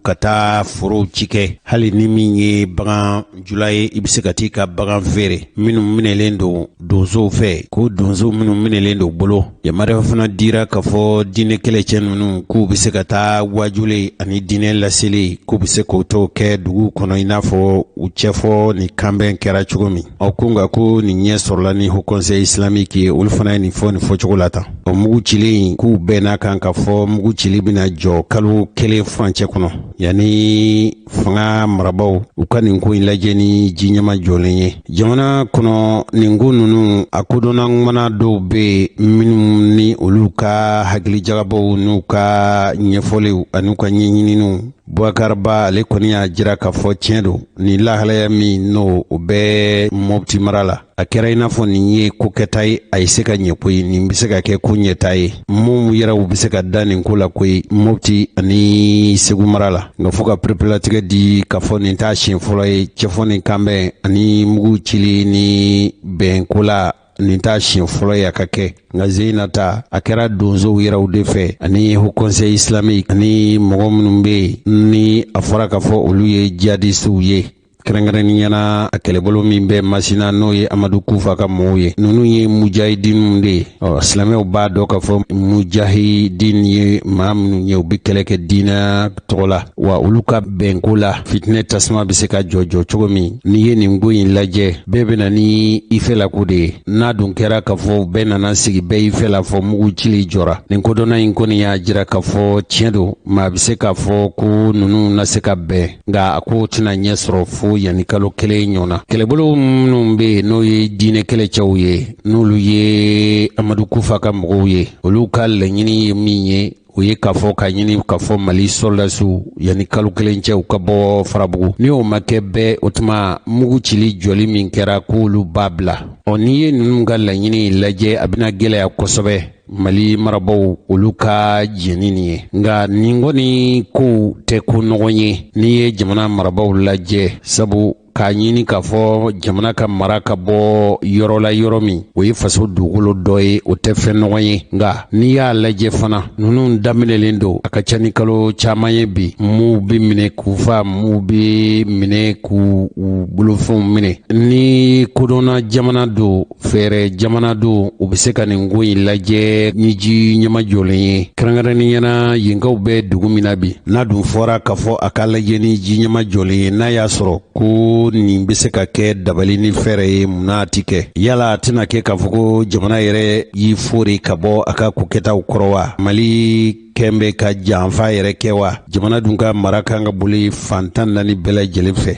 ka taa forow ci kɛ hali ni min ye bagan jula ye i bɛ se ka t'i ka bagan feere minnu minɛlen don donsow fɛ ko donsow minnu minɛlen don bolo yamaruya fana dira k'a fɔ diinɛ kɛlɛcɛ ninnu k'u bɛ se ka taa wajule ani diinɛ laseli k'u bɛ se k'o to kɛ dugu kɔnɔ i n'a fɔ u cɛfɔ ni kanbɛn kɛra cogo min ko nka ko nin ɲɛ sɔrɔla ni Haut Conseil islamique ye olu fana ye nin fɔ cogo la tan o mugu cili k'u bɛɛ n'a kan ka fɔ mugu cili bɛna jɔ kalo 1 furancɛ kɔnɔ yanni fanga marabaw u ka nin ko in lajɛ ni ji ɲɛma jɔlen ye jamana kɔnɔ nin ko ninnu a kodɔnna ŋmana dɔw bɛ minnu ni olu ka hakilijagabaw n'u ka ɲɛfɔliw ani ka ɲɛɲininiw Buakarba ale kɔni y'a jira k'a fɔ tiɲɛ don ni lahalaya min n'o o bɛ Mopti mara la a kɛra i n'a fɔ nin ye ko kɛta ye a ye se ka ɲɛ koyi nin bɛ se ka kɛ ko ɲɛta ye mun yɛrɛ u bɛ se ka da nin ko la koyi Mopti ani Segu mara la nka fo ka perepelatigɛ di k'a fɔ nin t'a siɲɛ fɔlɔ ye cɛfɔ ni kanbɛn ani mugu cili ni bɛnko la nin t'a siɲɛ fɔlɔ ye a ka kɛ nka Zenata a kɛra donsow yɛrɛw de fɛ ani Haut Conseil islamique ani mɔgɔ minnu bɛ yen ni a fɔra k'a fɔ olu ye jihadisiw ye kɛrɛnkɛrɛnniyana a kɛlɛbolo min bɛ masina n'o ye Amadu Kufa ka mɔgɔw ye ninnu ye mujahidinw de ye silamɛw b'a dɔn k'a fɔ mujahidin ye maa minnu ye u bɛ kɛlɛ kɛ diinɛ tɔgɔ la wa olu ka bɛnko la fitinɛ tasuma bɛ se ka jɔ cogo min n'i ye nin ko in lajɛ bɛɛ bɛ na ni i fɛlako de ye n'a dun kɛra k'a fɔ bɛɛ nana sigi bɛɛ i fɛla fɔ mugu cili jɔra nin kodɔnna in kɔni y'a jira k'a fɔ tiɲɛ don maa bɛ se k'a fɔ ko ninnu na se ka bɛn nka a ko tɛna ɲɛ sɔrɔ fo yanni kalo 1 ɲɔgɔnna kɛlɛbolo minnu bɛ yen n'o ye diinɛ kɛlɛcɛw ye n'olu ye Amadu Kufa ka mɔgɔw ye olu ka laɲini ye min ye o ye k'a fɔ ka ɲini k'a fɔ Mali soldasiw yanni kalo 1 cɛ u ka bɔ farabugu ni o ma kɛ bɛɛ o tuma mugu cili jɔli min kɛra k'olu b'a bila n'i ye ninnu ka laɲini lajɛ a bɛna gɛlɛya kosɛbɛ Mali marabaw olu ka jɛni nin ye nka nin kɔni ko tɛ ko nɔgɔn ye n'i ye jamana marabaw lajɛ sabu k'a ɲini k'a fɔ jamana ka mara ka bɔ yɔrɔ la yɔrɔ min o ye faso dugukolo dɔ ye o tɛ fɛn nɔgɔn ye nka n'i y'a lajɛ fana ninnu daminɛlen don a ka ca ni kalo caman ye bi m'u bɛ minɛ k'u fa m'u bɛ minɛ k'u bolofɛnw minɛ ni kodɔnna jamana don fɛɛrɛ jamana don u bɛ se ka nin ko in lajɛ ni ji ɲɛma jɔlen ye kɛrɛnkɛrɛnniyana yenkaw bɛ dugu min na bi n'a dun fɔra k'a fɔ a ka lajɛ ni ji ɲɛma jɔlen ye n'a y'a sɔrɔ ko nin bɛ se ka kɛ dabali ni fɛɛrɛ ye munna a ti kɛ yala a tɛna kɛ k'a fɔ ko jamana yɛrɛ y'i fori ka bɔ a ka ko kɛtaw kɔrɔ wa Mali kɛn bɛ ka janfa yɛrɛ kɛ wa jamana dun ka mara kan ka boli fantan naani bɛɛ lajɛlen fɛ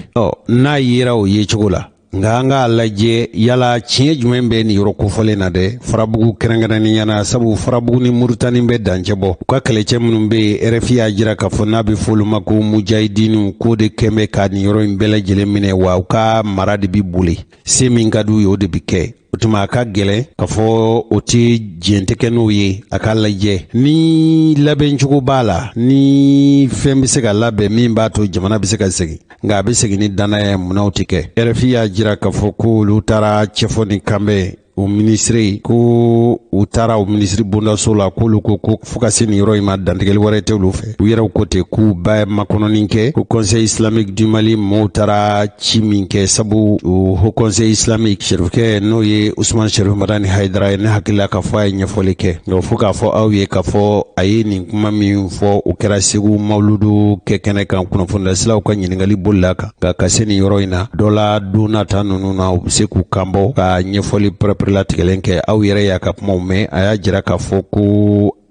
n'a yera o ye cogo la nka an k'a lajɛ yala tiɲɛ jumɛn bɛ nin yɔrɔ kofɔlen na dɛ farabugu kɛrɛnkɛrɛnniyana sabu farabugu ni Muritani bɛ dancɛ bɔ u ka kɛlɛcɛ minnu bɛ yen RFI y'a jira k'a fɔ n'a bɛ fɔ olu ma ko mujahidiniw k'o de kɛn bɛ ka nin yɔrɔ in bɛɛ lajɛlen minɛ wa u ka mara de bɛ boli se min ka d'u ye o de bɛ kɛ o tuma a ka gɛlɛn k'a fɔ o tɛ diɲɛ tɛ kɛ n'o ye a ka lajɛ ni labɛn cogo b'a la ni fɛn bɛ se ka labɛn min b'a to jamana bɛ se ka segin nka a bɛ segin ni danaya munnaw tɛ kɛ RFI y'a jira k'a fɔ ko olu taara cɛfɔ ni kanbɛn o minisiri ko u taara o minisiri bondaso la k'olu ko fo ka se nin yɔrɔ in ma dantigɛli wɛrɛ tɛ olu fɛ u yɛrɛw ko ten k'u ba makɔnɔni kɛ ko Conseil islamique du Mali mɔɔw taara ci min kɛ sabu o Haut Conseil islamique sɛrifukɛ n'o ye Usman Sɛrifu Madani Hayidara ye ne hakilila k'a fɔ a ye ɲɛfɔli kɛ nka fo k'a fɔ aw ye k'a fɔ a ye nin kuma min fɔ o kɛra Segu Mawuludu kɛ kɛnɛ kan kunnafonidilasilaw ka ɲininkali bolila kan nka ka se nin yɔrɔ in na dɔ la don nata ninnu na u bɛ se k'u kanbɔ ka ɲɛfɔli latigɛlen kɛ aw yɛrɛ y'a ka kumaw mɛn a y'a jira k'a fɔ ko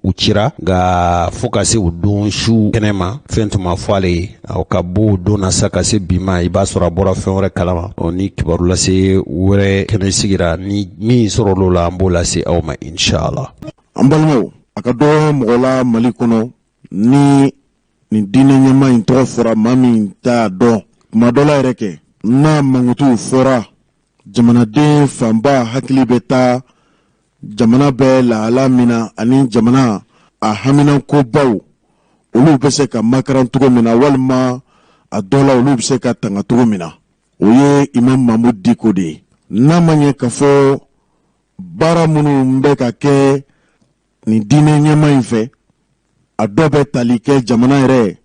u cira nga fo ka se u don su kɛnɛma fɛn tun ma fɔ ale ye aw ka bɔ o don na sa ka se bi ma i b'a sɔrɔ a bɔra fɛn wɛrɛ kalama ni kibaru lase wɛrɛ kɛnɛ sigira ni min sɔrɔl'o la an b'o lase aw ma inshallah. An balimaw a ka dɔ mɔgɔ la Mali kɔnɔ ni nin diinɛ ɲɛma in tɔgɔ fɔra maa min t'a dɔn kuma dɔ la yɛrɛ kɛ n'a mankutu fɔra jamanaden fanba hakili bɛ taa jamana bɛ lahala min na ani jamana a haminankobaw olu bɛ se ka makaran cogo min na walima a dɔ la olu bɛ se ka tanga cogo min na o ye Imam Mahmud Diko de ye n'a ma ɲɛ ka fɔ baara minnu bɛ ka kɛ nin diinɛ ɲɛma in fɛ a dɔ bɛ tali kɛ jamana yɛrɛ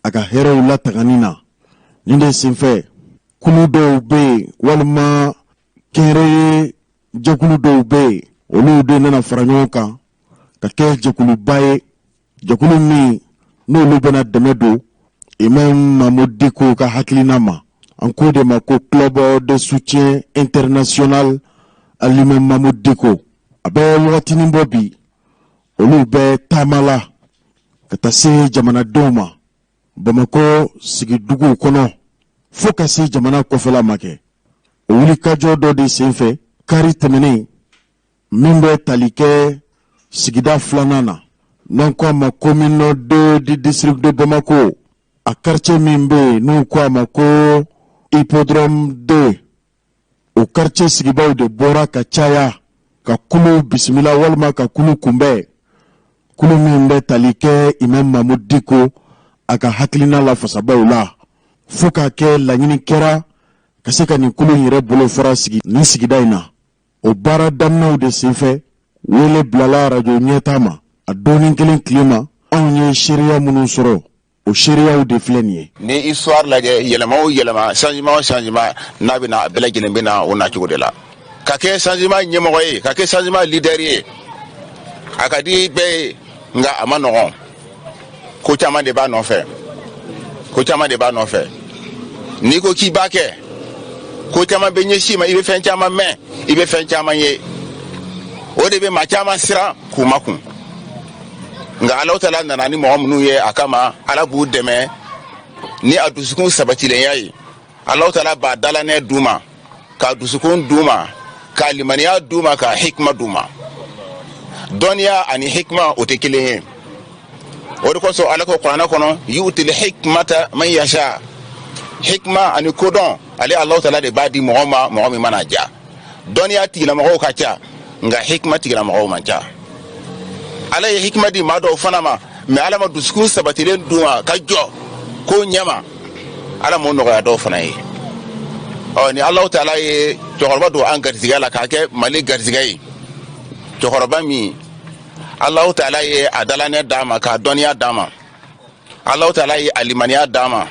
a ka hɛrɛw latagani na nin de senfɛ kulu dɔw bɛ yen walima kɛnɛrɛ jɛkulu dɔw bɛ yen olu de nana fara ɲɔgɔn kan ka kɛ jɛkuluba ye jɛkulu min n'olu bɛna dɛmɛ don Imam Mahmud Diko ka hakilina ma an ko de ma ko Club de soutien international à l'Imam Mahmud Diko a bɛ wagatinin bɔ bi olu bɛ taama la ka taa se jamanadenw ma Bamako sigiduguw kɔnɔ fo ka se jamana kɔfɛla ma kɛ o wulikajɔ dɔ de senfɛ kari tɛmɛnen min bɛ tali kɛ sigida filanan na n'an ko a ma commune 2 du district de Bamako a quartier min bɛ yen n'u ko a ma ko hippodrome 2 o quartier sigibaw de bɔra ka caya ka kulu bisimila walima ka kulu kunbɛn kulu min bɛ tali kɛ Imam Mahmud Diko a ka hakilina la fasabaw la fo ka kɛ laɲini kɛra ka se ka nin kulu yɛrɛ bolo fara sigi nin sigida in na o baara daminɛw de senfɛ wele bilala radio Nieta ma a dɔɔnin kelen tile ma anw ye seereya minnu sɔrɔ o seereyaw de filɛ nin ye ni histoire lajɛ yɛlɛma o yɛlɛma changement o changement n'a bɛna a bɛɛ lajɛlen bɛna o nacogo de la ka kɛ changement ɲɛmɔgɔ ye ka kɛ changement leader ye a ka di bɛɛ ye nka a ma nɔgɔn ko caman de b'a nɔfɛ ko caman de b'a nɔfɛ n'i ko k'i b'a kɛ ko caman bɛ ɲɛsin ma i bɛ fɛn caman mɛn i bɛ fɛn caman ye o de bɛ maa caman siran k'u makun nka Alahu Taala nana ni mɔgɔ minnu ye a kama Ala b'u dɛmɛ ni a dusukun sabatilenya ye Alahu Taala b'a dalanɛ d'u ma ka dusukun d'u ma ka limaniya d'u ma ka hikma d'u ma dɔnniya ani hikma o tɛ kelen ye o de kosɔn Ala ko Kuranɛ kɔnɔ yu'til hikmata man yasha hikma ani kodɔn ale Alahu Taala de b'a di mɔgɔ ma mɔgɔ min mana ja dɔnniya tigilamɔgɔw ka ca nka hikma tigilamɔgɔw man ca Ala ye hikma di maa dɔw fana ma mais Ala ma dusukun sabatilen d'u ma ka jɔ ko ɲɛma Ala m'o nɔgɔya dɔw fana ye ni Alahu Taala ye cɛkɔrɔba don an garizigɛ la k'a kɛ Mali garizigɛ ye cɛkɔrɔba min Alahu Taala ye a dalanɛ d'a ma k'a dɔnniya d'a ma Alahu Taala ye a limaniya d'a ma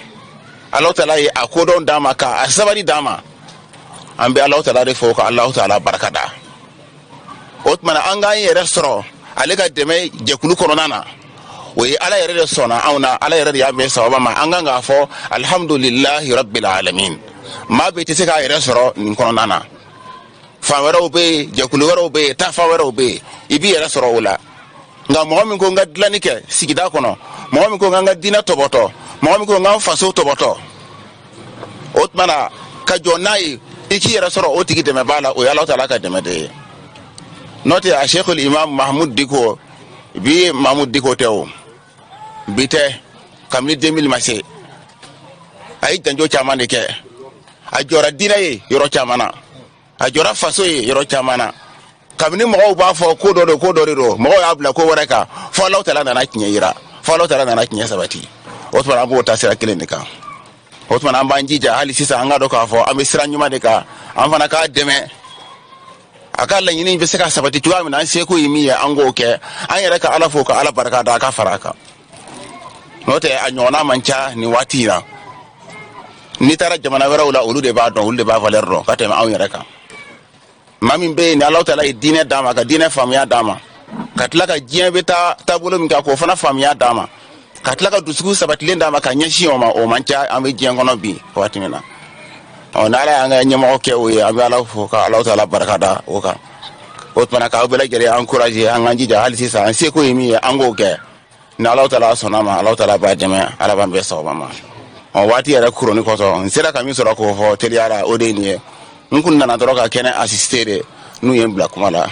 Alahu Taala ye a kodɔn d'a ma k'a sabali d'a ma an bɛ Alahu Taala de fɔ ka Alahu Taala barika da o tuma na an k'an yɛrɛ sɔrɔ ale ka dɛmɛ jɛkulu kɔnɔna na o ye Ala yɛrɛ de sɔnna anw na Ala yɛrɛ de y'a mɛn sababa ma an kan k'a fɔ alhamdulilahi rabbil alamin maa bɛɛ tɛ se k'a yɛrɛ sɔrɔ nin kɔnɔna na fan wɛrɛw bɛ yen jɛkulu wɛrɛw bɛ yen taafa wɛrɛw bɛ yen i b'i yɛrɛ sɔrɔ o la nka mɔgɔ min ko n ka dilanni kɛ sigida kɔnɔ mɔgɔ min ko n ka diinɛ tɔbɔtɔ mɔgɔ min ko n ka faso tɔbɔtɔ o tuma na ka jɔ n'a ye i k'i yɛrɛ sɔrɔ o tigi dɛmɛ b'a la o ye Alahu Taala ka dɛmɛ de ye n'o tɛ a Sheikhul Imam Mahmud Diko bi Mahmud Diko tɛ o bi tɛ kabini 2000 ma se a ye janjo caman de kɛ a jɔra diinɛ ye yɔrɔ caman na a jɔra faso ye yɔrɔ caman na kabini mɔgɔw b'a fɔ ko dɔ de don mɔgɔw y'a bila ko wɛrɛ kan fɔ Alahu Taala nana tiɲɛ yira fɔ Alahu Taala nana tiɲɛ sabati o tuma an b'o ta sira kelen de kan o tuma an b'an jija hali sisan an ka dɔn k'a fɔ an bɛ sira ɲuman de kan an fana k'a dɛmɛ a ka laɲini bɛ se ka sabati cogoya min na an seko ye min ye an k'o kɛ an yɛrɛ ka Ala fo ka Ala barika da a ka fara a kan n'o tɛ a ɲɔgɔnna man ca nin waati in na n'i taara jamana wɛrɛw la olu de b'a dɔn olu de b'a valeur dɔn ka tɛmɛ anw yɛrɛ kan maa min bɛ yen ni Alahu Taala ye diinɛ d'a ma ka diinɛ faamuya d'a ma ka tila ka diɲɛ bɛ taa taabolo min kan k'o fana faamuya d'a ma ka tila ka dusukun sabatilen d'a ma ka ɲɛsin o ma o man ca an bɛ diɲɛ kɔnɔ bi waati min na n'Ala y'an ka ɲɛmɔgɔ kɛ o ye an bɛ Ala fo ka Alahu Taala barika da o kan o tuma k'aw bɛɛ lajɛlen encouragé an k'an jija hali sisan an seko ye min ye an k'o kɛ ni Alahu Taala sɔnna ma Alahu Taala b'a dɛmɛ Ala b'an bɛɛ sababa ma waati yɛrɛ kuroni kɔsɔn n sera ka min sɔrɔ k'o fɔ teliyara o de ye nin ye n kun nana dɔrɔn ka kɛnɛ assisté de n'u ye n bila kuma la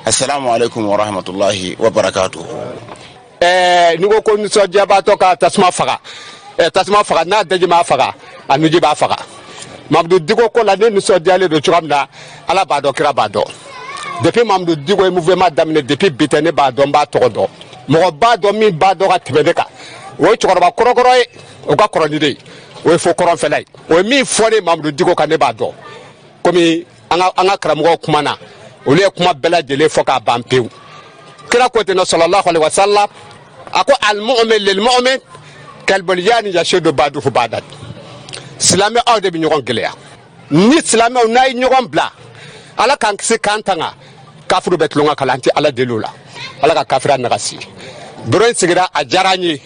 assalamu alaikum wa rahmatullahi wa barakatuh. Ni ko nisɔndiyabaatɔ ka tasuma faga n'a daji m'a faga a nuji b'a faga Mamadou Diko ko la ne nisɔndiyalen don cogoya min na Ala b'a dɔn kira b'a dɔn depuis Mamadou Diko ye mouvement daminɛ depuis bi tɛ ne b'a dɔn n b'a tɔgɔ dɔn mɔgɔ b'a dɔn min b'a dɔn ka tɛmɛ ne kan o ye cɛkɔrɔba kɔrɔkɔrɔ ye o ka kɔrɔ ni de ye o ye fo kɔrɔnfɛla ye o ye min fɔ ne Mamadou Diko kan ne b'a dɔn komi an ka karamɔgɔw kuma na olu ye kuma bɛɛ lajɛlen fɔ k'a ban pewu kira ko ten sallallahu alaihi wasallam a ko al-mu'min lil-mu'min kal-bunyan yashuddu ba'duhu ba'dan silamɛ aw de bɛ ɲɔgɔn gɛlɛya ni silamɛw n'a ye ɲɔgɔn bila Ala k'an kisi k'an tanga kafuru bɛ tulon ka kalan tɛ Ala deli o la Ala ka kafira nagasi biro in sigira a diyara an ye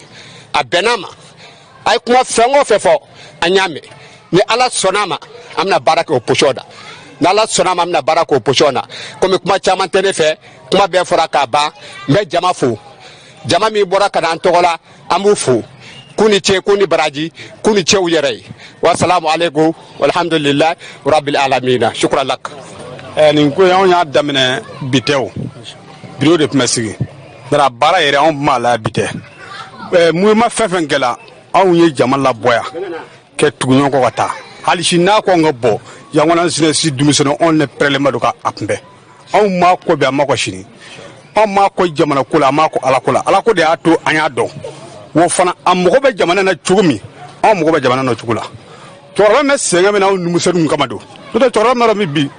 a bɛnna ma a ye kuma fɛn o fɛn fɔ an y'a mɛn ni Ala sɔnna a ma an bɛna baara kɛ o position na ni Ala sɔnna a ma an bɛna baara kɛ o position na komi kuma caman tɛ ne fɛ kuma bɛɛ fɔra k'a ban n bɛ jama fo jama min bɔra ka na an tɔgɔ la an b'u fo k'u ni ce k'u ni baraji k'u ni cɛw yɛrɛ ye wasalamu alaikum walhamdulilahi rabbil alamina shukran lak. Nin ko anw y'a daminɛ bi tɛ o biro de tun bɛ sigi nka baara yɛrɛ anw tun b'a la bi tɛ mouvement fɛn fɛn kɛla anw ye jama labɔ yan kɛ tugu ɲɔgɔn kɔ ka taa hali si n'a ko an ka bɔ yanwana sinɛsi denmisɛnninw anw ne pɛrɛlen don k'a kunbɛn anw m'a ko bi an ma ko sini anw m'a ko jamana ko la an m'a ko ala ko la ala ko de y'a to an y'a dɔn wo fana a mago bɛ jamana na cogo min anw mago bɛ jamana na cogo la cɛkɔrɔba bɛ sɛgɛn min na anw denmisɛnninw kama don n'o tɛ cɛkɔrɔba min bi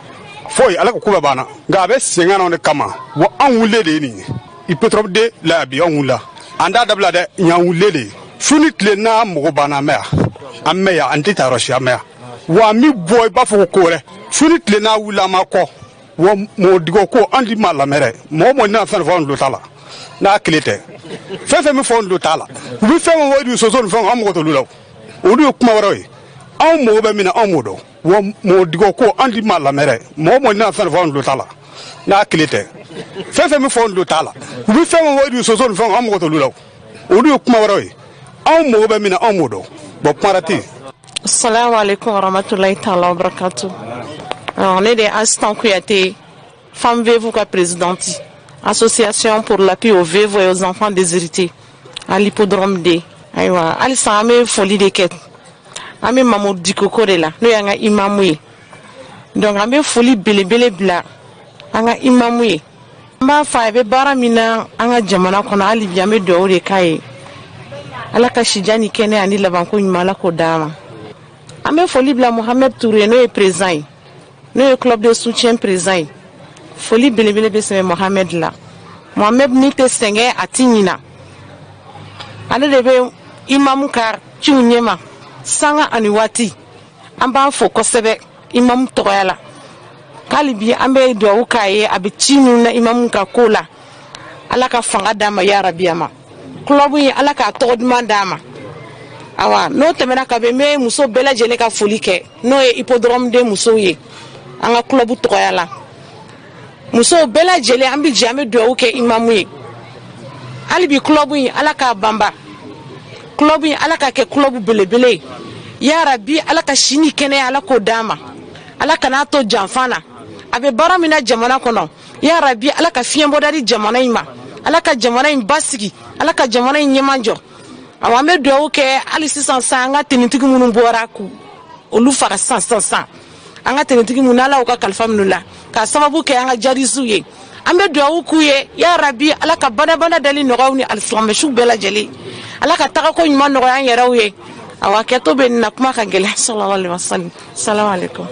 foyi ala ko ko bɛɛ banna nka a bɛ sɛgɛn na o de kama wa anw wulilen de ye nin ye i pétrole de la bi anw wulila an t'a dabila dɛ y'an wulilen de ye su ni tile n'a mago banna an bɛ yan an tɛ taa yɔrɔ si an bɛ yan wa an bɛ bɔ i b'a fɔ ko wɛrɛ su ni tile n'a wulila an ma kɔ wa mɔgɔdigo ko an ti ma lamɛn dɛ mɔgɔ mɔgɔ n'a fɛn fɔ an tulo t'a la n'a tile tɛ fɛn fɛn min fɔ an tulo t'a la u bɛ fɛn fɛn fɔ soso ni fɛnw an mago t'olu la olu ye kuma wɛrɛw ye anw mago bɛ min na anw m'o dɔn wa mɔgɔdigo ko an ti ma lamɛn dɛ mɔgɔ mɔgɔ n'a fɛn fɔ an tulo t'a la n'a tile tɛ fɛn fɛn min fɔ an tulo t'a la u bɛ fɛn fɛn fɔ soso ni fɛnw an mago t'olu la olu ye kuma wɛrɛw ye anw mago bɛ min na anw m'o dɔn bon kuma tɛ yen. Assalamu alaikum warahmatullahi ta'ala wa barakatuh. Alors, on est des assistants Kouyaté, Femmes Veuves ka présidente, Association pour l'appui aux veuves et aux enfants déshérités, à l'hippodrome D. Aïwa, Alissa ame folie de quête. Ame Mamadou Diko de là, nous yanga imamouye. Donc, ame folie bele bla, anga imamouye. Mba fa ebe bara mina anga jamana kona ali biame do ore kai. Ala ka shijani kene ani labanko nyimala ko dama. Ame folie bla Mohamed Touré no est présent. Nous club de soutien présent. Folie belebele beseme Mohamed là. Mohamed nite senge atinina. Ale debe imam kar chunyema sanga aniwati. Amba fo kosebe imam toyala. Kalibi ambe do ukaye abechinu na imam ka kola. Ala ka fanga dama ya rabiama. Club yi ala ka todma dama. Awa no temena ka be me muso bela jele ka folie ke. No e hippodrome de muso ye. Anga club toyala. Muso bela jele ambi jame do ke imamu ye. Alibi club yi ala ka bamba. Club yi ala ka ke club belebele. Ya Rabbi ala ka shini kene ala ko dama. Ala kana to janfana. Abe bara mina jamana kono. Ya Rabbi ala ka fiembo dari jamana ima. Ala ka jamana imbasigi. Ala ka jamana nyemanjo. Awame do ke ali 600 anga tinitigi munun bora ku. Olu fara 100. Anga tenetigi munala uka kalfa minula ka sababu ke anga jarisu ye ambe do ku ye ya Rabbi ala ka bana dali no gawni al-islam shu bela jali ala ka taka ko nyuma no yan yaraw ye awa keto be na kuma ka gele sallallahu alaihi wasallam. Assalamu alaikum.